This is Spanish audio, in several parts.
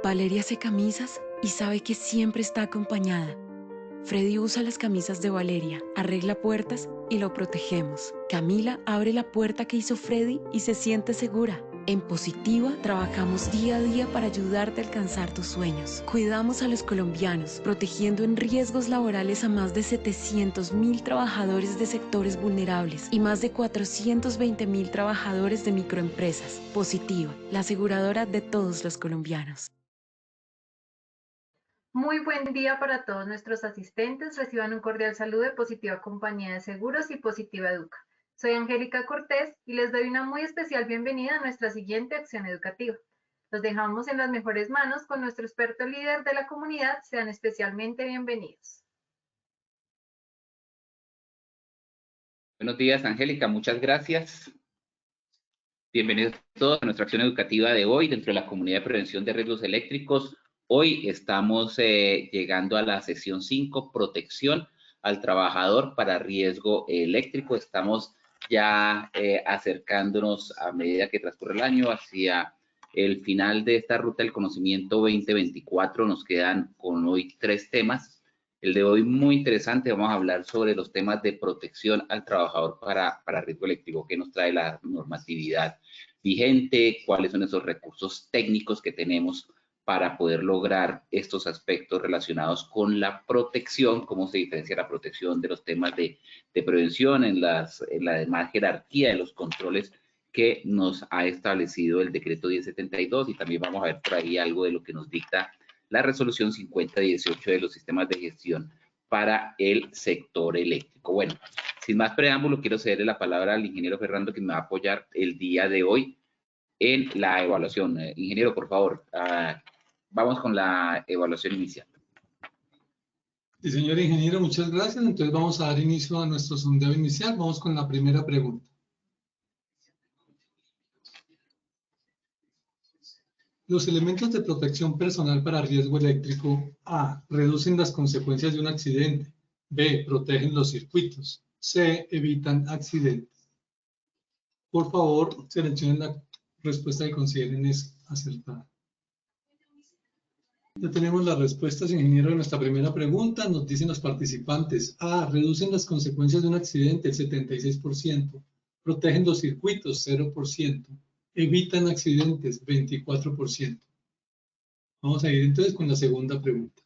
Valeria hace camisas y sabe que siempre está acompañada. Freddy usa las camisas de Valeria, arregla puertas y lo protegemos. Camila abre la puerta que hizo Freddy y se siente segura. En Positiva trabajamos día a día para ayudarte a alcanzar tus sueños. Cuidamos a los colombianos, protegiendo en riesgos laborales a más de 700.000 trabajadores de sectores vulnerables y más de 420.000 trabajadores de microempresas. Positiva, la aseguradora de todos los colombianos. Muy buen día para todos nuestros asistentes. Reciban un cordial saludo de Positiva Compañía de Seguros y Positiva Educa. Soy Angélica Cortés y les doy una muy especial bienvenida a nuestra siguiente acción educativa. Los dejamos en las mejores manos con nuestro experto líder de la comunidad. Sean especialmente bienvenidos. Buenos días, Angélica. Muchas gracias. Bienvenidos todos a nuestra acción educativa de hoy dentro de la comunidad de prevención de riesgos eléctricos. Hoy estamos llegando a la sesión 5, protección al trabajador para riesgo eléctrico. Estamos ya acercándonos a medida que transcurre el año hacia el final de esta ruta del conocimiento 2024. Nos quedan con hoy 3 temas. El de hoy muy interesante, vamos a hablar sobre los temas de protección al trabajador para riesgo eléctrico, que nos trae la normatividad vigente, cuáles son esos recursos técnicos que tenemos para poder lograr estos aspectos relacionados con la protección, cómo se diferencia la protección de los temas de prevención en la demás jerarquía de los controles que nos ha establecido el decreto 1072, y también vamos a ver por ahí algo de lo que nos dicta la resolución 5018 de los sistemas de gestión para el sector eléctrico. Bueno, sin más preámbulo, quiero cederle la palabra al ingeniero Fernando, que me va a apoyar el día de hoy en la evaluación. Ingeniero, por favor, vamos con la evaluación inicial. Sí, señor ingeniero, muchas gracias. Entonces vamos a dar inicio a nuestro sondeo inicial. Vamos con la primera pregunta. Los elementos de protección personal para riesgo eléctrico: A. Reducen las consecuencias de un accidente. B. Protegen los circuitos. C. Evitan accidentes. Por favor, seleccionen la respuesta que consideren es acertada. Ya tenemos las respuestas, ingeniero, de nuestra primera pregunta. Nos dicen los participantes: A. Reducen las consecuencias de un accidente, el 76%. Protegen los circuitos, 0%. Evitan accidentes, 24%. Vamos a ir entonces con la segunda pregunta.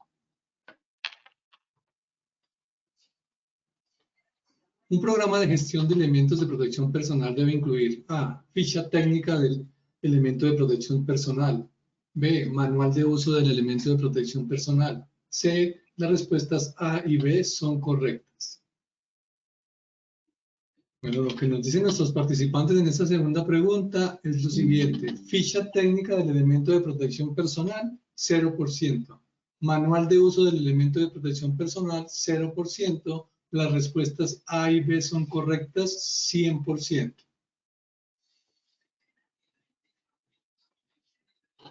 Un programa de gestión de elementos de protección personal debe incluir: A. Ficha técnica del elemento de protección personal. B. Manual de uso del elemento de protección personal. C. Las respuestas A y B son correctas. Bueno, lo que nos dicen nuestros participantes en esta segunda pregunta es lo siguiente: ficha técnica del elemento de protección personal, 0%. Manual de uso del elemento de protección personal, 0%. Las respuestas A y B son correctas, 100%.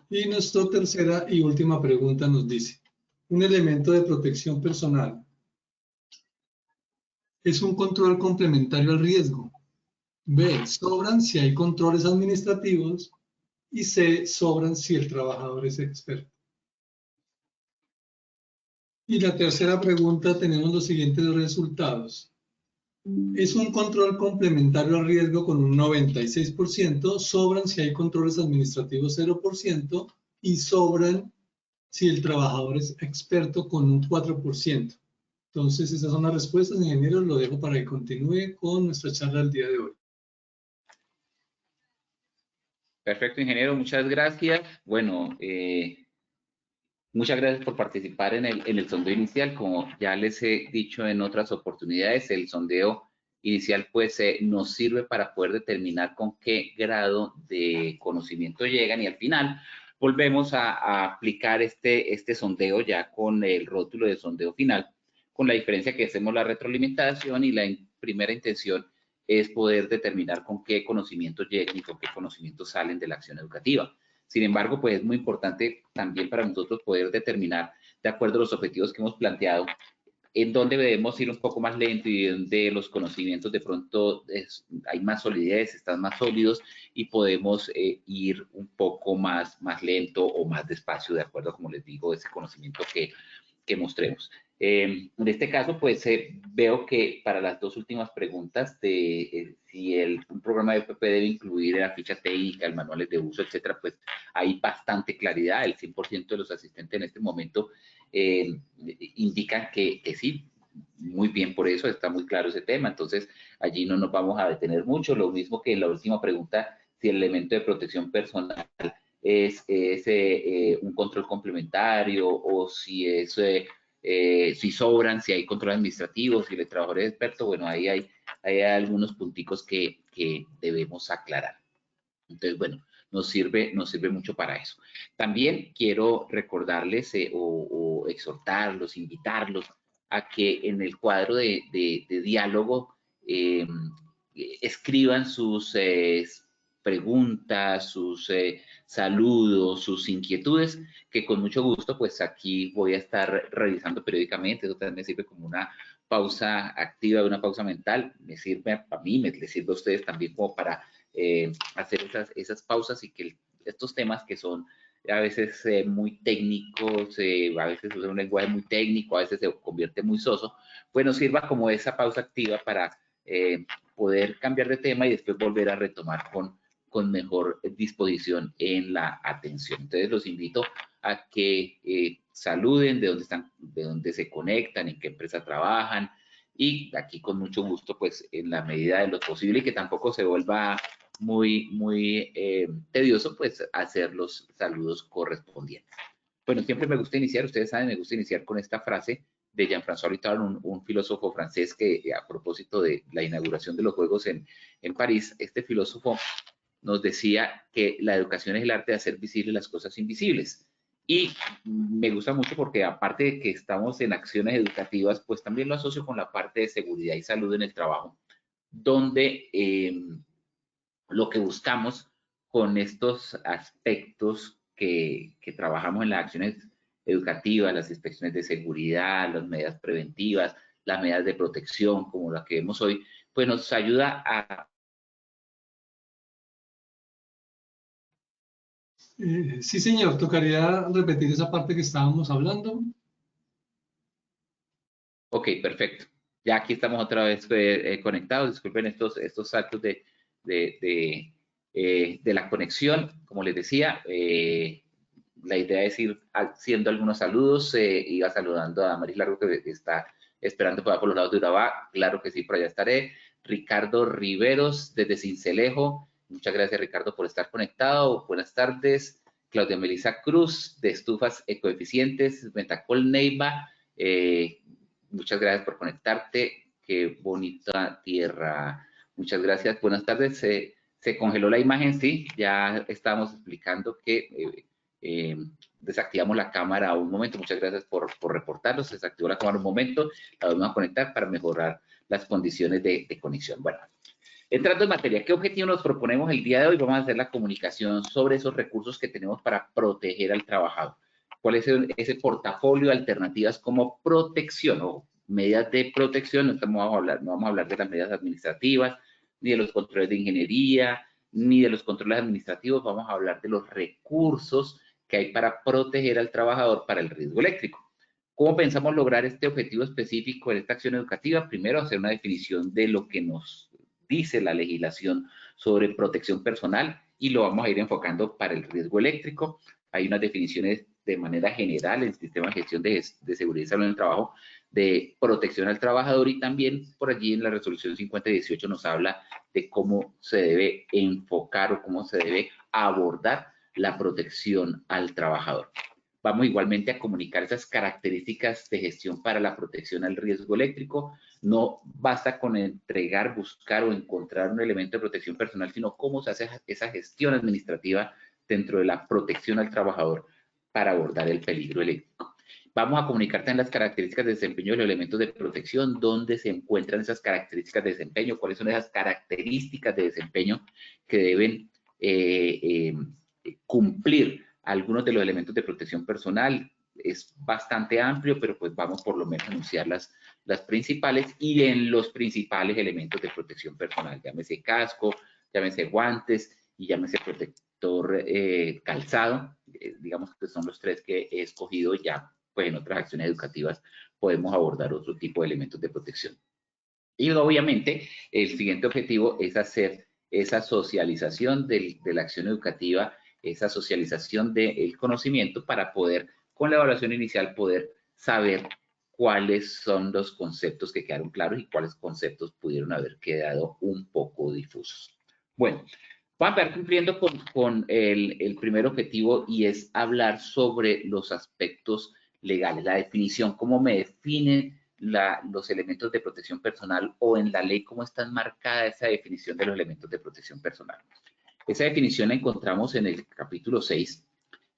Y nuestra tercera y última pregunta nos dice: un elemento de protección personal es un control complementario al riesgo. B. Sobran si hay controles administrativos. Y C. Sobran si el trabajador es experto. Y la tercera pregunta, tenemos los siguientes resultados. Es un control complementario al riesgo con un 96%, sobran si hay controles administrativos, 0%, y sobran si el trabajador es experto, con un 4%. Entonces, esas son las respuestas, ingeniero. Lo dejo para que continúe con nuestra charla del día de hoy. Perfecto, ingeniero, muchas gracias. Bueno, muchas gracias por participar en el sondeo inicial. Como ya les he dicho en otras oportunidades, el sondeo inicial pues nos sirve para poder determinar con qué grado de conocimiento llegan, y al final volvemos a aplicar este sondeo ya con el rótulo de sondeo final, con la diferencia que hacemos la retroalimentación, y la primera intención es poder determinar con qué conocimientos llegan y con qué conocimientos salen de la acción educativa. Sin embargo, pues es muy importante también para nosotros poder determinar, de acuerdo a los objetivos que hemos planteado, en donde debemos ir un poco más lento y donde los conocimientos de pronto hay más solidez, están más sólidos y podemos ir un poco más lento o más despacio, de acuerdo, como les digo, ese conocimiento que mostremos. En este caso, pues veo que para las dos últimas preguntas de si un programa de OPP debe incluir la ficha técnica, el manuales de uso, etcétera, pues hay bastante claridad. El 100% de los asistentes en este momento indican que sí, muy bien por eso, está muy claro ese tema. Entonces, allí no nos vamos a detener mucho. Lo mismo que en la última pregunta, si el elemento de protección personal es un control complementario o si es si sobran, si hay control administrativo, si el trabajador es experto. Bueno, ahí hay algunos punticos que debemos aclarar. Entonces, bueno, nos sirve mucho para eso. También quiero recordarles o exhortarlos, invitarlos a que en el cuadro de diálogo escriban sus preguntas, sus saludos, sus inquietudes, que con mucho gusto, pues aquí voy a estar revisando periódicamente. Eso también me sirve como una pausa activa, una pausa mental. Me sirve a mí, les sirve a ustedes también como para hacer esas pausas y que estos temas que son a veces muy técnicos, a veces usan un lenguaje muy técnico, a veces se convierte muy soso, pues nos sirva como esa pausa activa para poder cambiar de tema y después volver a retomar con mejor disposición en la atención. Entonces los invito a que saluden de dónde están, de dónde se conectan, en qué empresa trabajan, y aquí con mucho gusto, pues en la medida de lo posible y que tampoco se vuelva muy tedioso, pues hacer los saludos correspondientes. Bueno, siempre me gusta iniciar, ustedes saben, me gusta iniciar con esta frase de Jean-François Lyotard, un filósofo francés que a propósito de la inauguración de los Juegos en París, este filósofo nos decía que la educación es el arte de hacer visibles las cosas invisibles. Y me gusta mucho porque aparte de que estamos en acciones educativas, pues también lo asocio con la parte de seguridad y salud en el trabajo, donde lo que buscamos con estos aspectos que trabajamos en las acciones educativas, las inspecciones de seguridad, las medidas preventivas, las medidas de protección, como las que vemos hoy, pues nos ayuda a... Sí, señor, tocaría repetir esa parte que estábamos hablando. Ok, perfecto. Ya aquí estamos otra vez conectados. Disculpen estos saltos de la conexión. Como les decía, la idea es ir haciendo algunos saludos. Iba saludando a Maris Largo, que está esperando por los lados de Urabá. Claro que sí, por allá estaré. Ricardo Riveros, desde Cincelejo. Muchas gracias, Ricardo, por estar conectado. Buenas tardes. Claudia Melissa Cruz, de Estufas Ecoeficientes. Metacol Neiva. Muchas gracias por conectarte. Qué bonita tierra. Muchas gracias. Buenas tardes. Se congeló la imagen, sí. Ya estábamos explicando que desactivamos la cámara un momento. Muchas gracias por reportarlo. Se desactivó la cámara un momento. La vamos a conectar para mejorar las condiciones de conexión. Bueno, entrando en materia, ¿qué objetivo nos proponemos el día de hoy? Vamos a hacer la comunicación sobre esos recursos que tenemos para proteger al trabajador. ¿Cuál es ese portafolio de alternativas como protección o medidas de protección? No vamos a hablar de las medidas administrativas, ni de los controles de ingeniería, ni de los controles administrativos. Vamos a hablar de los recursos que hay para proteger al trabajador para el riesgo eléctrico. ¿Cómo pensamos lograr este objetivo específico en esta acción educativa? Primero, hacer una definición de lo que nos dice la legislación sobre protección personal y lo vamos a ir enfocando para el riesgo eléctrico. Hay unas definiciones de manera general en el sistema de gestión de seguridad y salud en el trabajo de protección al trabajador, y también por allí en la resolución 5018 nos habla de cómo se debe enfocar o cómo se debe abordar la protección al trabajador. Vamos igualmente a comunicar esas características de gestión para la protección al riesgo eléctrico. No basta con entregar, buscar o encontrar un elemento de protección personal, sino cómo se hace esa gestión administrativa dentro de la protección al trabajador para abordar el peligro eléctrico. Vamos a comunicar también las características de desempeño de los elementos de protección, dónde se encuentran esas características de desempeño, cuáles son esas características de desempeño que deben cumplir algunos de los elementos de protección personal. Es bastante amplio, pero pues vamos por lo menos a anunciarlas las principales y en los principales elementos de protección personal, llámese casco, llámese guantes y llámese protector calzado, digamos que son los 3 que he escogido. Ya pues en otras acciones educativas podemos abordar otro tipo de elementos de protección. Y obviamente el siguiente objetivo es hacer esa socialización de la acción educativa, esa socialización del conocimiento para poder, con la evaluación inicial, poder saber cuáles son los conceptos que quedaron claros y cuáles conceptos pudieron haber quedado un poco difusos. Bueno, voy a empezar cumpliendo con el primer objetivo, y es hablar sobre los aspectos legales, la definición, cómo me definen los elementos de protección personal, o en la ley cómo está enmarcada esa definición de los elementos de protección personal. Esa definición la encontramos en el capítulo 6,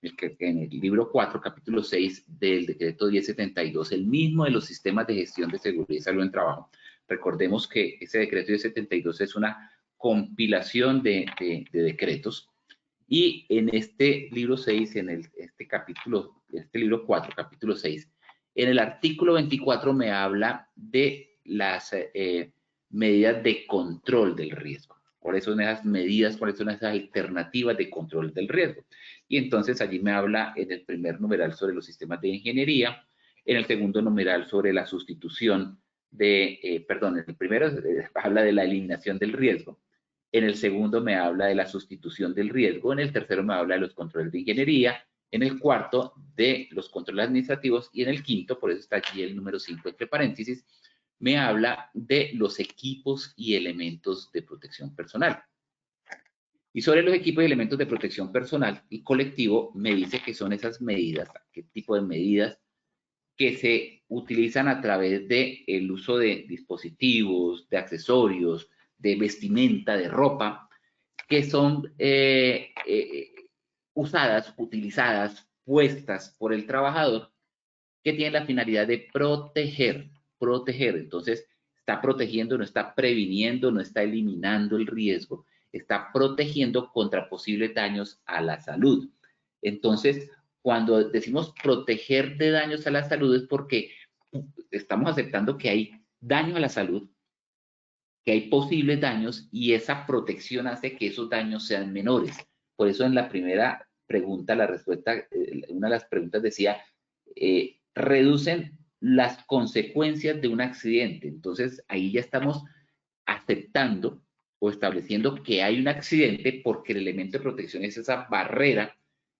en el libro 4, capítulo 6 del decreto 1072, el mismo de los sistemas de gestión de seguridad y salud en trabajo. Recordemos que ese decreto 1072 es una compilación de decretos, y en este libro 6, en este libro 4, capítulo 6, en el artículo 24 me habla de las medidas de control del riesgo. ¿Cuáles son esas medidas? ¿Cuáles son esas alternativas de control del riesgo? Y entonces allí me habla en el primer numeral sobre los sistemas de ingeniería, en el segundo numeral sobre la sustitución en el primero habla de la eliminación del riesgo, en el segundo me habla de la sustitución del riesgo, en el tercero me habla de los controles de ingeniería, en el cuarto de los controles administrativos, y en el quinto, por eso está aquí el número 5 entre paréntesis, me habla de los equipos y elementos de protección personal. Y sobre los equipos y elementos de protección personal y colectivo me dice que son esas medidas, qué tipo de medidas que se utilizan a través del uso de dispositivos, de accesorios, de vestimenta, de ropa, que son usadas, utilizadas, puestas por el trabajador, que tienen la finalidad de proteger. Entonces, está protegiendo, no está previniendo, no está eliminando el riesgo, está protegiendo contra posibles daños a la salud. Entonces, cuando decimos proteger de daños a la salud, es porque estamos aceptando que hay daño a la salud, que hay posibles daños, y esa protección hace que esos daños sean menores. Por eso en la primera pregunta, la respuesta, una de las preguntas decía, reducen las consecuencias de un accidente. Entonces ahí ya estamos aceptando o estableciendo que hay un accidente, porque el elemento de protección es esa barrera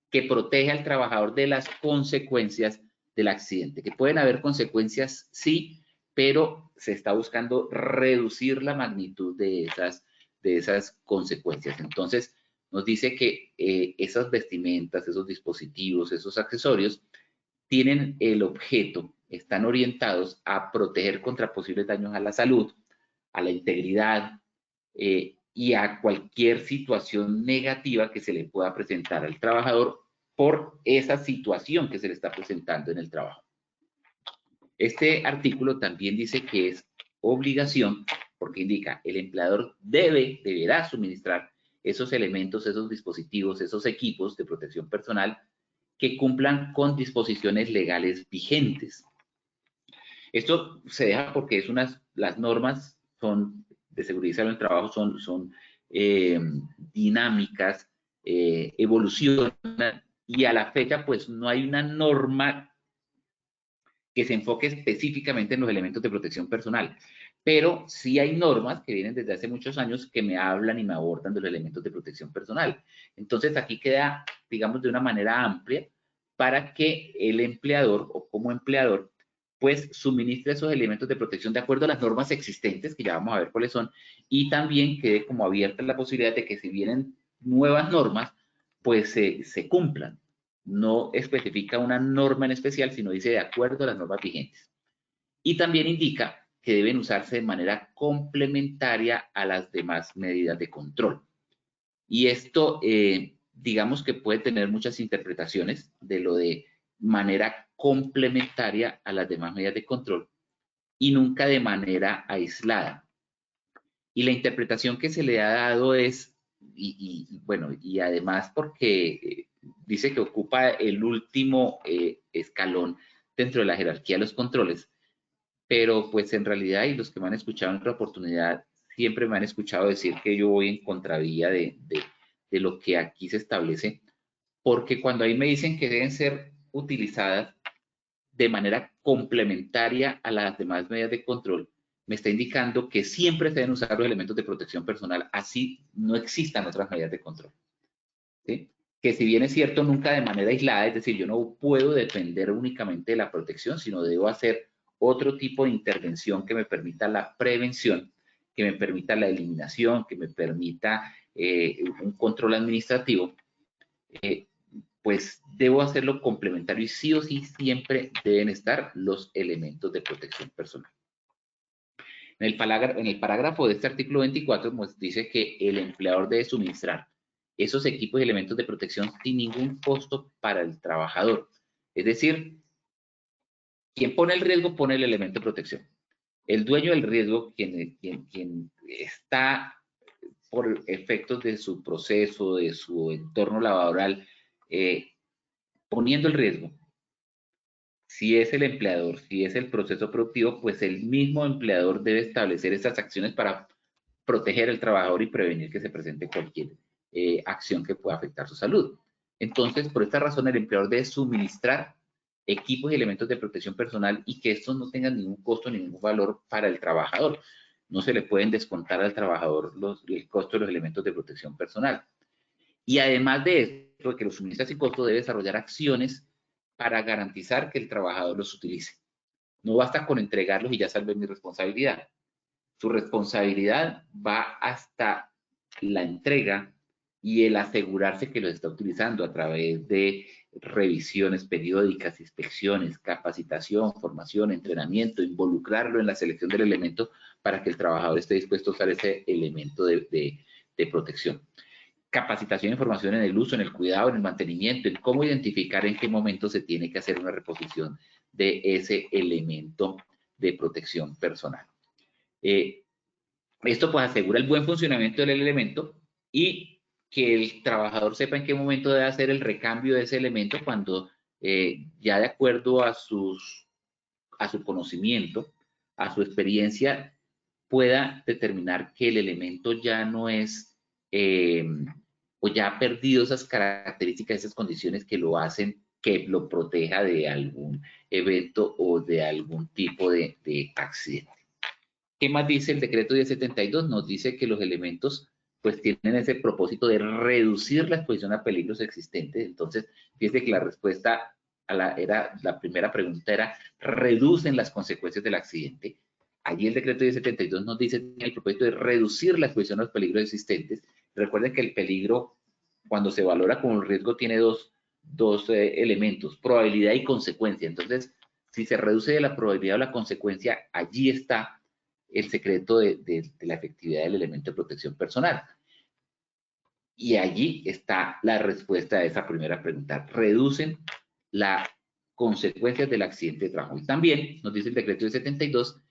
que protege al trabajador de las consecuencias del accidente. Que pueden haber consecuencias, sí, pero se está buscando reducir la magnitud de esas consecuencias. Entonces, nos dice que esas vestimentas, esos dispositivos, esos accesorios tienen el objeto, están orientados a proteger contra posibles daños a la salud, a la integridad y a cualquier situación negativa que se le pueda presentar al trabajador por esa situación que se le está presentando en el trabajo. Este artículo también dice que es obligación, porque indica el empleador deberá suministrar esos elementos, esos dispositivos, esos equipos de protección personal que cumplan con disposiciones legales vigentes. Esto se deja porque las normas de seguridad y salud en el trabajo son dinámicas, evolucionan, y a la fecha pues no hay una norma que se enfoque específicamente en los elementos de protección personal, pero sí hay normas que vienen desde hace muchos años que me hablan y me abordan de los elementos de protección personal. Entonces aquí queda, digamos, de una manera amplia para que el empleador o como empleador pues suministre esos elementos de protección de acuerdo a las normas existentes, que ya vamos a ver cuáles son, y también quede como abierta la posibilidad de que si vienen nuevas normas, pues se cumplan. No especifica una norma en especial, sino dice de acuerdo a las normas vigentes. Y también indica que deben usarse de manera complementaria a las demás medidas de control. Y esto, digamos que puede tener muchas interpretaciones de lo de manera complementaria a las demás medidas de control y nunca de manera aislada. Y la interpretación que se le ha dado es, bueno, y además porque dice que ocupa el último escalón dentro de la jerarquía de los controles, pero pues en realidad, y los que me han escuchado en otra oportunidad, siempre me han escuchado decir que yo voy en contravía de lo que aquí se establece, porque cuando ahí me dicen que deben ser utilizadas de manera complementaria a las demás medidas de control, me está indicando que siempre se deben usar los elementos de protección personal, así no existan otras medidas de control, ¿sí? Que si bien es cierto, nunca de manera aislada, es decir, yo no puedo depender únicamente de la protección, sino debo hacer otro tipo de intervención que me permita la prevención, que me permita la eliminación, que me permita un control administrativo, pues debo hacerlo complementario y sí o sí siempre deben estar los elementos de protección personal. En el parágrafo de este artículo 24 pues, dice que el empleador debe suministrar esos equipos y elementos de protección sin ningún costo para el trabajador. Es decir, quien pone el riesgo pone el elemento de protección. El dueño del riesgo, quien está por efectos de su proceso, de su entorno laboral, poniendo el riesgo, si es el empleador, si es el proceso productivo, pues el mismo empleador debe establecer estas acciones para proteger al trabajador y prevenir que se presente cualquier acción que pueda afectar su salud. Entonces, por esta razón, el empleador debe suministrar equipos y elementos de protección personal y que estos no tengan ningún costo ni ningún valor para el trabajador. No se le pueden descontar al trabajador el costo de los elementos de protección personal. Y además de esto, que los suministra sin costo, debe desarrollar acciones para garantizar que el trabajador los utilice. No basta con entregarlos y ya salve mi responsabilidad. Su responsabilidad va hasta la entrega y el asegurarse que lo está utilizando a través de revisiones periódicas, inspecciones, capacitación, formación, entrenamiento, involucrarlo en la selección del elemento para que el trabajador esté dispuesto a usar ese elemento de protección. Capacitación e información en el uso, en el cuidado, en el mantenimiento, en cómo identificar en qué momento se tiene que hacer una reposición de ese elemento de protección personal. Esto pues asegura el buen funcionamiento del elemento y que el trabajador sepa en qué momento debe hacer el recambio de ese elemento cuando ya de acuerdo a su conocimiento, a su experiencia, pueda determinar que el elemento ya no es o ya ha perdido esas características, esas condiciones que lo hacen que lo proteja de algún evento o de algún tipo de accidente. ¿Qué más dice el decreto 1072? Nos dice que los elementos pues tienen ese propósito de reducir la exposición a peligros existentes. Entonces, fíjese que la respuesta a la primera pregunta era, reducen las consecuencias del accidente. Allí el decreto 1072 nos dice que el propósito de reducir la exposición a los peligros existentes. Recuerden que el peligro, cuando se valora como un riesgo, tiene dos elementos, probabilidad y consecuencia. Entonces, si se reduce de la probabilidad o la consecuencia, allí está el secreto de la efectividad del elemento de protección personal. Y allí está la respuesta a esa primera pregunta. Reducen las consecuencias del accidente de trabajo. Y también nos dice el decreto de 72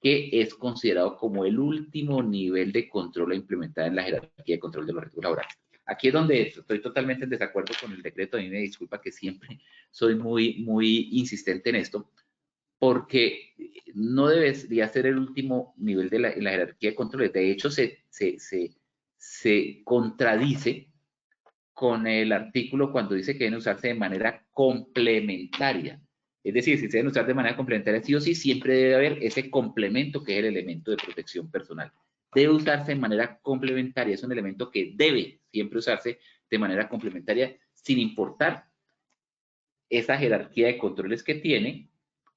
que es considerado como el último nivel de control a implementar en la jerarquía de control de los riesgos laborales. Aquí es donde estoy totalmente en desacuerdo con el decreto. A mí me disculpa que siempre soy muy insistente en esto, porque no debería ser el último nivel de la jerarquía de controles. De hecho, se contradice con el artículo cuando dice que deben usarse de manera complementaria. Es decir, si se deben usar de manera complementaria, sí o sí, siempre debe haber ese complemento que es el elemento de protección personal. Debe usarse de manera complementaria, es un elemento que debe siempre usarse de manera complementaria, sin importar esa jerarquía de controles que tiene,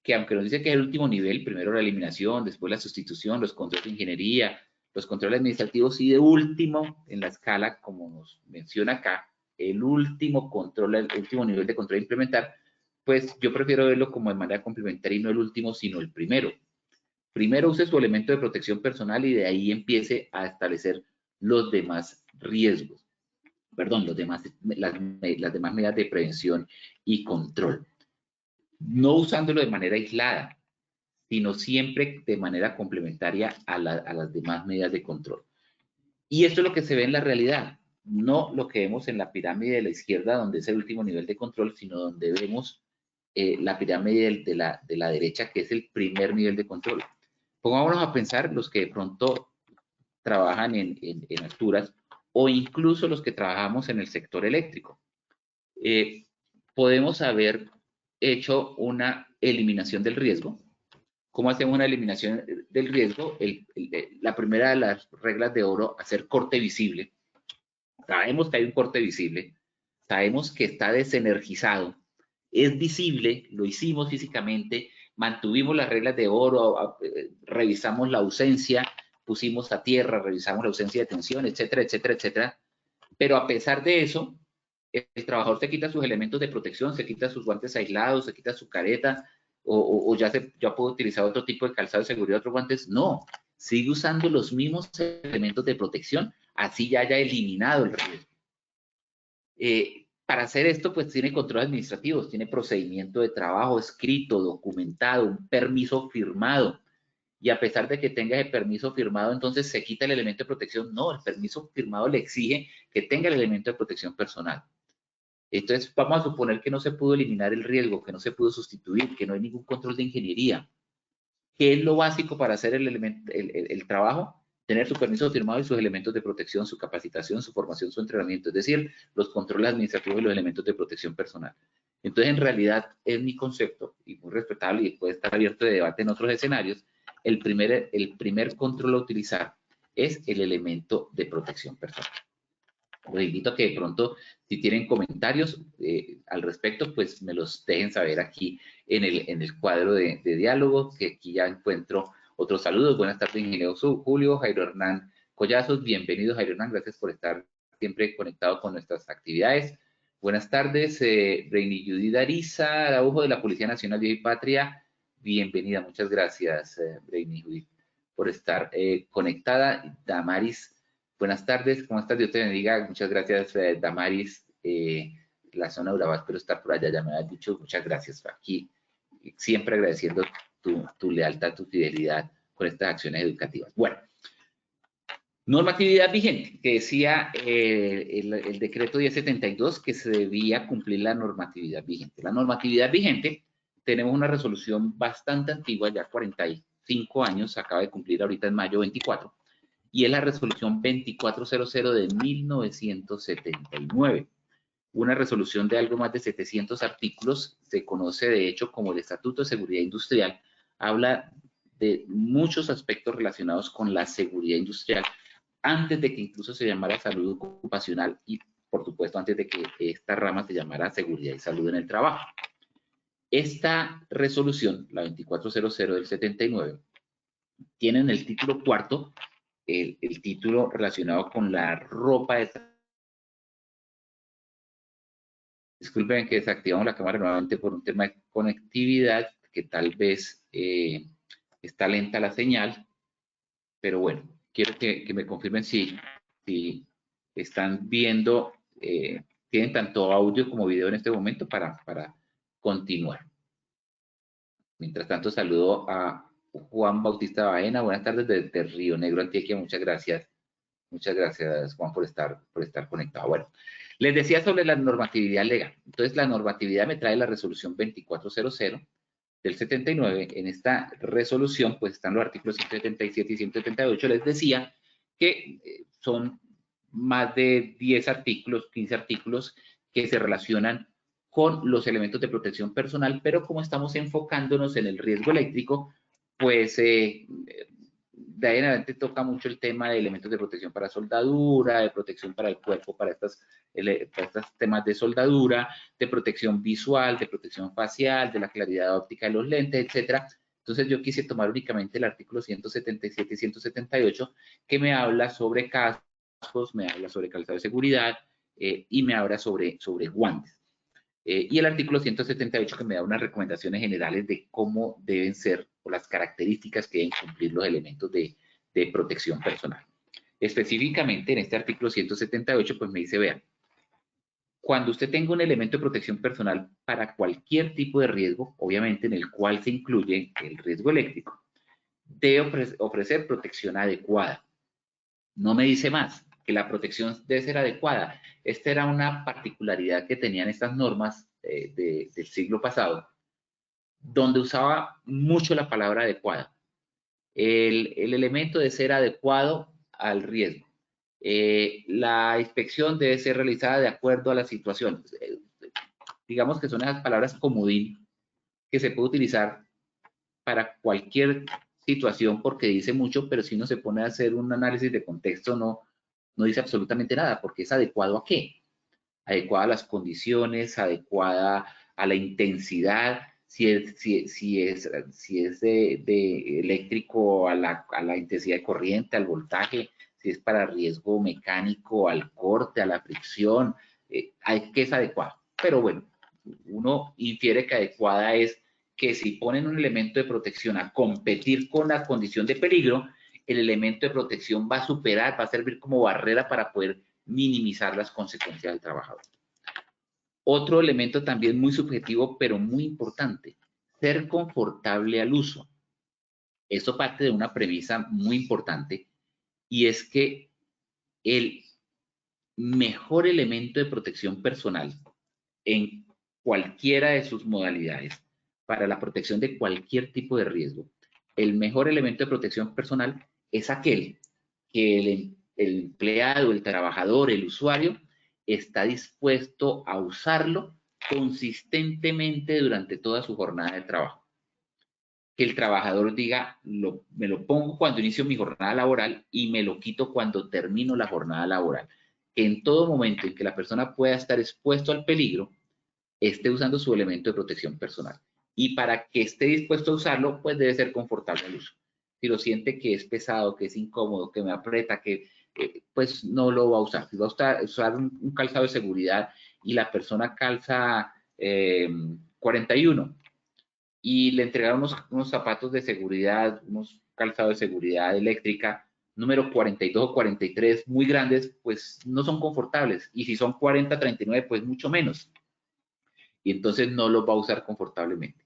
que aunque nos dice que es el último nivel, primero la eliminación, después la sustitución, los controles de ingeniería, los controles administrativos y de último en la escala, como nos menciona acá, el último control, el último nivel de control a implementar, pues yo prefiero verlo como de manera complementaria y no el último, sino el primero. Primero use su elemento de protección personal y de ahí empiece a establecer los demás riesgos. Perdón, las demás medidas de prevención y control. No usándolo de manera aislada, sino siempre de manera complementaria a las demás medidas de control. Y esto es lo que se ve en la realidad, no lo que vemos en la pirámide de la izquierda, donde es el último nivel de control, sino donde vemos la pirámide de la derecha, que es el primer nivel de control. Pongámonos a pensar los que de pronto trabajan en alturas o incluso los que trabajamos en el sector eléctrico. Podemos haber hecho una eliminación del riesgo. ¿Cómo hacemos una eliminación del riesgo? La primera de las reglas de oro, hacer corte visible. Sabemos que hay un corte visible, sabemos que está desenergizado, es visible, lo hicimos físicamente, mantuvimos las reglas de oro, revisamos la ausencia, pusimos a tierra, revisamos la ausencia de tensión, etcétera, etcétera, etcétera. Pero a pesar de eso, el trabajador se quita sus elementos de protección, se quita sus guantes aislados, se quita su careta, o ya puede utilizar otro tipo de calzado de seguridad, otros guantes. No, sigue usando los mismos elementos de protección, así ya haya eliminado el riesgo. Para hacer esto, pues tiene controles administrativos, tiene procedimiento de trabajo escrito, documentado, un permiso firmado. Y a pesar de que tenga ese permiso firmado, entonces se quita el elemento de protección. No, el permiso firmado le exige que tenga el elemento de protección personal. Entonces, vamos a suponer que no se pudo eliminar el riesgo, que no se pudo sustituir, que no hay ningún control de ingeniería. ¿Qué es lo básico para hacer el trabajo? Tener su permiso firmado y sus elementos de protección, su capacitación, su formación, su entrenamiento, es decir, los controles administrativos y los elementos de protección personal. Entonces, en realidad, es mi concepto, y muy respetable, y puede estar abierto de debate en otros escenarios, el primer control a utilizar es el elemento de protección personal. Los invito a que de pronto, si tienen comentarios al respecto, pues me los dejen saber aquí en el cuadro de diálogo, que aquí ya encuentro otros saludos. Buenas tardes, ingeniero Julio, Jairo Hernán Collazos. Bienvenido, Jairo Hernán. Gracias por estar siempre conectado con nuestras actividades. Buenas tardes, Reini Judith Ariza Araujo, de la Policía Nacional de Vida y Patria. Bienvenida, muchas gracias, Reini Judith, por estar conectada. Damaris, buenas tardes, ¿cómo estás? Dios te bendiga. Muchas gracias, Damaris. La zona de Urabá, espero estar por allá, ya me has dicho. Muchas gracias. Aquí, siempre agradeciendo tu lealtad, tu fidelidad con estas acciones educativas. Bueno, normatividad vigente, que decía el decreto 1072 que se debía cumplir la normatividad vigente. La normatividad vigente, tenemos una resolución bastante antigua, ya 45 años, acaba de cumplir ahorita en mayo 24, y es la resolución 2400 de 1979. Una resolución de algo más de 700 artículos, se conoce de hecho como el Estatuto de Seguridad Industrial, habla de muchos aspectos relacionados con la seguridad industrial, antes de que incluso se llamara salud ocupacional y, por supuesto, antes de que esta rama se llamara seguridad y salud en el trabajo. Esta resolución, la 2400 del 79, tiene en el título cuarto el título relacionado con la ropa de trabajo. Disculpen que desactivamos la cámara nuevamente por un tema de conectividad, que tal vez está lenta la señal, pero bueno, quiero que me confirmen si están viendo, tienen tanto audio como video en este momento para continuar. Mientras tanto, saludo a Juan Bautista Baena. Buenas tardes desde Río Negro, Antioquia. Muchas gracias. Muchas gracias, Juan, por estar conectado. Bueno, les decía sobre la normatividad legal. Entonces, la normatividad me trae la resolución 2400 del 79. En esta resolución, pues, están los artículos 177 y 178. Les decía que son más de 10 artículos, 15 artículos que se relacionan con los elementos de protección personal, pero como estamos enfocándonos en el riesgo eléctrico, pues de ahí en adelante toca mucho el tema de elementos de protección para soldadura, de protección para el cuerpo, para estos temas de soldadura, de protección visual, de protección facial, de la claridad óptica de los lentes, etcétera. Entonces yo quise tomar únicamente el artículo 177 y 178, que me habla sobre cascos, me habla sobre calzado de seguridad y me habla sobre guantes. Y el artículo 178 que me da unas recomendaciones generales de cómo deben ser o las características que deben cumplir los elementos de protección personal. Específicamente en este artículo 178 pues me dice, vean, cuando usted tenga un elemento de protección personal para cualquier tipo de riesgo, obviamente en el cual se incluye el riesgo eléctrico, debe ofrecer protección adecuada. No me dice más, que la protección debe ser adecuada. Esta era una particularidad que tenían estas normas del siglo pasado, donde usaba mucho la palabra adecuada. El elemento de ser adecuado al riesgo. La inspección debe ser realizada de acuerdo a la situación. Digamos que son esas palabras comodín que se puede utilizar para cualquier situación porque dice mucho, pero si uno se pone a hacer un análisis de contexto no dice absolutamente nada, porque es adecuado a qué. Adecuada a las condiciones, adecuada a la intensidad, si es de eléctrico a la intensidad de corriente, al voltaje, si es para riesgo mecánico, al corte, a la fricción, hay que es adecuado. Pero bueno, uno infiere que adecuada es que si ponen un elemento de protección a competir con la condición de peligro, el elemento de protección va a superar, va a servir como barrera para poder minimizar las consecuencias del trabajador. Otro elemento también muy subjetivo, pero muy importante, ser confortable al uso. Esto parte de una premisa muy importante y es que el mejor elemento de protección personal en cualquiera de sus modalidades para la protección de cualquier tipo de riesgo, el mejor elemento de protección personal es aquel que el empleado, el trabajador, el usuario está dispuesto a usarlo consistentemente durante toda su jornada de trabajo. Que el trabajador diga, me lo pongo cuando inicio mi jornada laboral y me lo quito cuando termino la jornada laboral. Que en todo momento en que la persona pueda estar expuesto al peligro, esté usando su elemento de protección personal. Y para que esté dispuesto a usarlo, pues debe ser confortable al uso. Si lo siente que es pesado, que es incómodo, que me aprieta, que pues no lo va a usar. Si va a usar un calzado de seguridad y la persona calza 41 y le entregaron unos zapatos de seguridad, unos calzados de seguridad eléctrica, número 42 o 43, muy grandes, pues no son confortables. Y si son 40, 39, pues mucho menos. Y entonces no los va a usar confortablemente.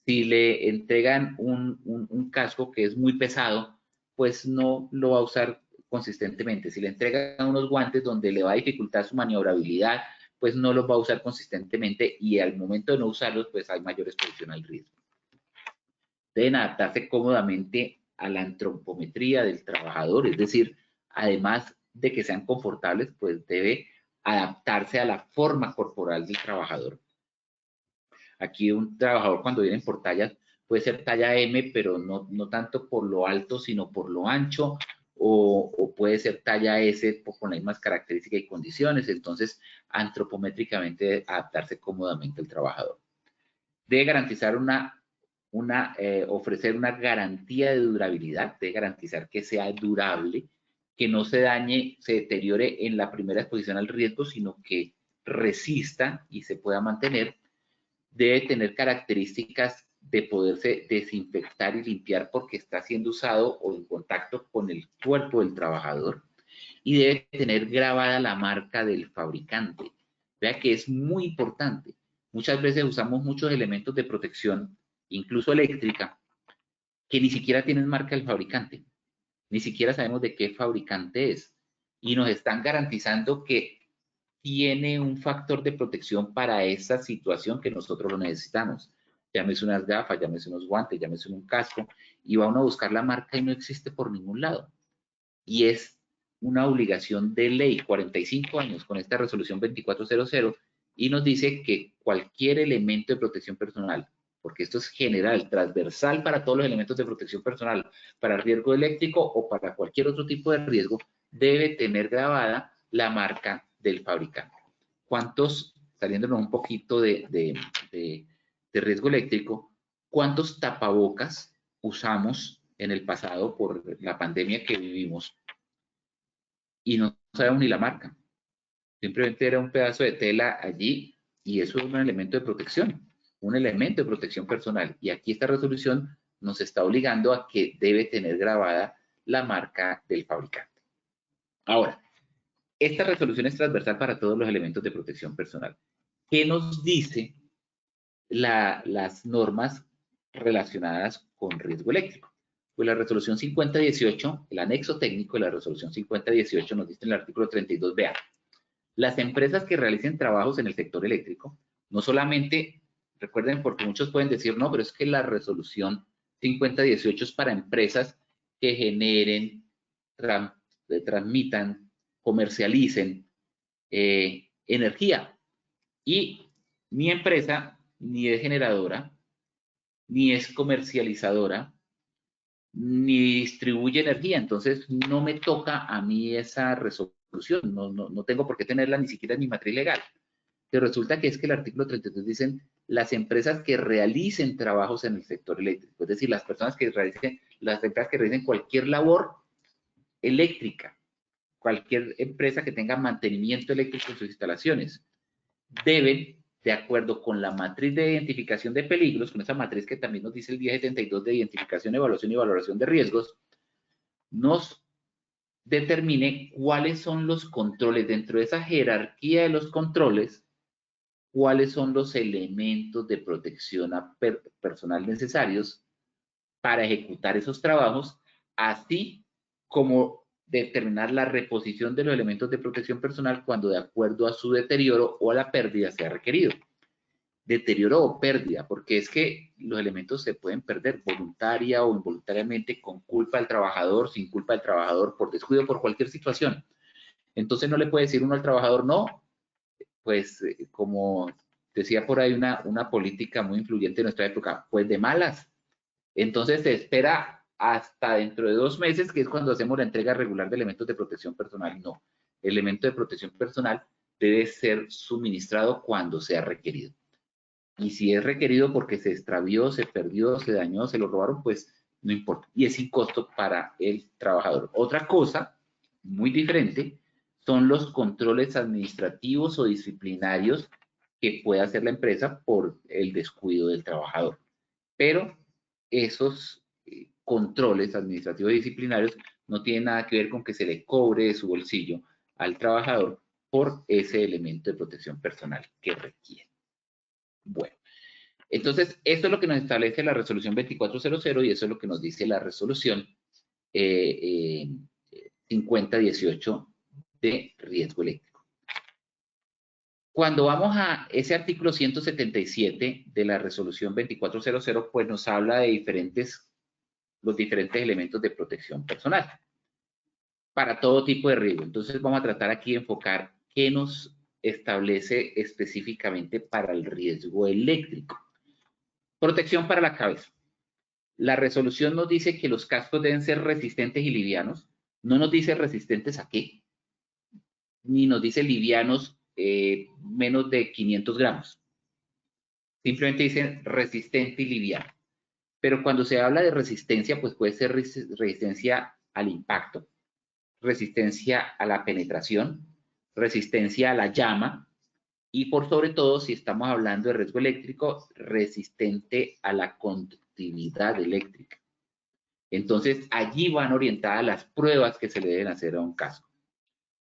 Si le entregan un casco que es muy pesado, pues no lo va a usar consistentemente. Si le entregan unos guantes donde le va a dificultar su maniobrabilidad, pues no los va a usar consistentemente y al momento de no usarlos, pues hay mayor exposición al riesgo. Deben adaptarse cómodamente a la antropometría del trabajador, es decir, además de que sean confortables, pues debe adaptarse a la forma corporal del trabajador. Aquí un trabajador cuando viene por tallas puede ser talla M, pero no tanto por lo alto, sino por lo ancho, o puede ser talla S con las mismas características y condiciones. Entonces, antropométricamente adaptarse cómodamente al trabajador. Debe garantizar ofrecer una garantía de durabilidad, debe garantizar que sea durable, que no se dañe, se deteriore en la primera exposición al riesgo, sino que resista y se pueda mantener. Debe tener características de poderse desinfectar y limpiar porque está siendo usado o en contacto con el cuerpo del trabajador y debe tener grabada la marca del fabricante. Vea que es muy importante. Muchas veces usamos muchos elementos de protección, incluso eléctrica, que ni siquiera tienen marca del fabricante. Ni siquiera sabemos de qué fabricante es. Y nos están garantizando que tiene un factor de protección para esa situación que nosotros lo necesitamos. Llámese unas gafas, llámese unos guantes, llámese un casco, y va uno a buscar la marca y no existe por ningún lado. Y es una obligación de ley, 45 años con esta resolución 2400, y nos dice que cualquier elemento de protección personal, porque esto es general, transversal para todos los elementos de protección personal, para riesgo eléctrico o para cualquier otro tipo de riesgo, debe tener grabada la marca del fabricante. ¿Cuántos, saliéndonos un poquito de riesgo eléctrico, cuántos tapabocas usamos en el pasado por la pandemia que vivimos y no sabemos ni la marca? Simplemente era un pedazo de tela allí y eso es un elemento de protección personal. Y aquí esta resolución nos está obligando a que debe tener grabada la marca del fabricante. Ahora, esta resolución es transversal para todos los elementos de protección personal. ¿Qué nos dice las normas relacionadas con riesgo eléctrico? Pues la resolución 5018, el anexo técnico de la resolución 5018 nos dice en el artículo 32, vea, las empresas que realicen trabajos en el sector eléctrico no solamente recuerden, porque muchos pueden decir, no, pero es que la resolución 5018 es para empresas que generen, transmitan, comercialicen energía. Y mi empresa ni es generadora, ni es comercializadora, ni distribuye energía. Entonces, no me toca a mí esa resolución. No tengo por qué tenerla ni siquiera en mi matriz legal. Pero resulta que es que el artículo 33 dicen las empresas que realicen trabajos en el sector eléctrico, es decir, las empresas que realicen cualquier labor eléctrica, cualquier empresa que tenga mantenimiento eléctrico en sus instalaciones, deben, de acuerdo con la matriz de identificación de peligros, con esa matriz que también nos dice el 1072 de identificación, evaluación y valoración de riesgos, nos determine cuáles son los controles dentro de esa jerarquía de los controles, cuáles son los elementos de protección personal necesarios para ejecutar esos trabajos, así como determinar la reposición de los elementos de protección personal cuando de acuerdo a su deterioro o a la pérdida sea requerido. Deterioro o pérdida, porque es que los elementos se pueden perder voluntaria o involuntariamente, con culpa del trabajador, sin culpa del trabajador, por descuido, por cualquier situación. Entonces no le puede decir uno al trabajador, no, pues como decía por ahí una política muy influyente en nuestra época, pues de malas. Entonces se espera hasta dentro de 2 meses, que es cuando hacemos la entrega regular de elementos de protección personal. No, el elemento de protección personal debe ser suministrado cuando sea requerido. Y si es requerido porque se extravió, se perdió, se dañó, se lo robaron, pues no importa. Y es sin costo para el trabajador. Otra cosa muy diferente son los controles administrativos o disciplinarios que puede hacer la empresa por el descuido del trabajador. Pero esos controles administrativos y disciplinarios no tienen nada que ver con que se le cobre de su bolsillo al trabajador por ese elemento de protección personal que requiere. Bueno, entonces esto es lo que nos establece la resolución 2400 y eso es lo que nos dice la resolución 5018 de riesgo eléctrico. Cuando vamos a ese artículo 177 de la resolución 2400, pues nos habla de los diferentes elementos de protección personal para todo tipo de riesgo. Entonces vamos a tratar aquí de enfocar qué nos establece específicamente para el riesgo eléctrico. Protección para la cabeza. La resolución nos dice que los cascos deben ser resistentes y livianos. No nos dice resistentes a qué, ni nos dice livianos menos de 500 gramos. Simplemente dicen resistente y liviano. Pero cuando se habla de resistencia, pues puede ser resistencia al impacto, resistencia a la penetración, resistencia a la llama y por sobre todo, si estamos hablando de riesgo eléctrico, resistente a la conductividad eléctrica. Entonces, allí van orientadas las pruebas que se le deben hacer a un casco.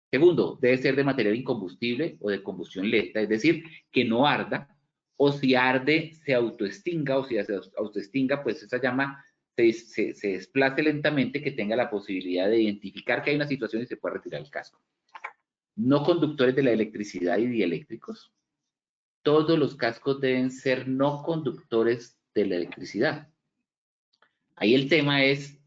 Segundo, debe ser de material incombustible o de combustión lenta, es decir, que no arda, o si arde, se autoextinga, o si se autoextinga, pues esa llama se desplace lentamente, que tenga la posibilidad de identificar que hay una situación y se pueda retirar el casco. No conductores de la electricidad y dieléctricos. Todos los cascos deben ser no conductores de la electricidad. Ahí el tema es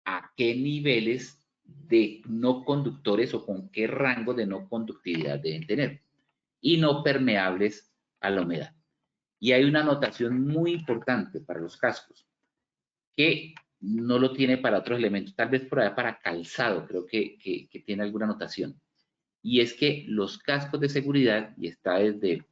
a qué niveles de no conductores o con qué rango de no conductividad deben tener. Y no permeables a la humedad. Y hay una anotación muy importante para los cascos, que no lo tiene para otros elementos, tal vez por allá para calzado, creo que tiene alguna anotación. Y es que los cascos de seguridad, y está desde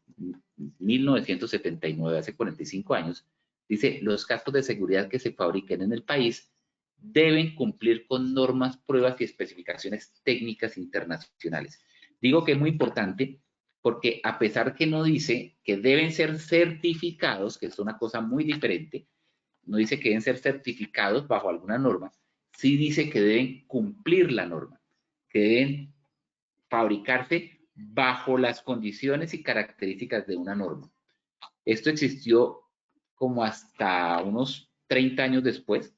1979, hace 45 años, dice, los cascos de seguridad que se fabriquen en el país deben cumplir con normas, pruebas y especificaciones técnicas internacionales. Digo que es muy importante porque a pesar que no dice que deben ser certificados, que es una cosa muy diferente, no dice que deben ser certificados bajo alguna norma, sí dice que deben cumplir la norma, que deben fabricarse bajo las condiciones y características de una norma. Esto existió como hasta unos 30 años después,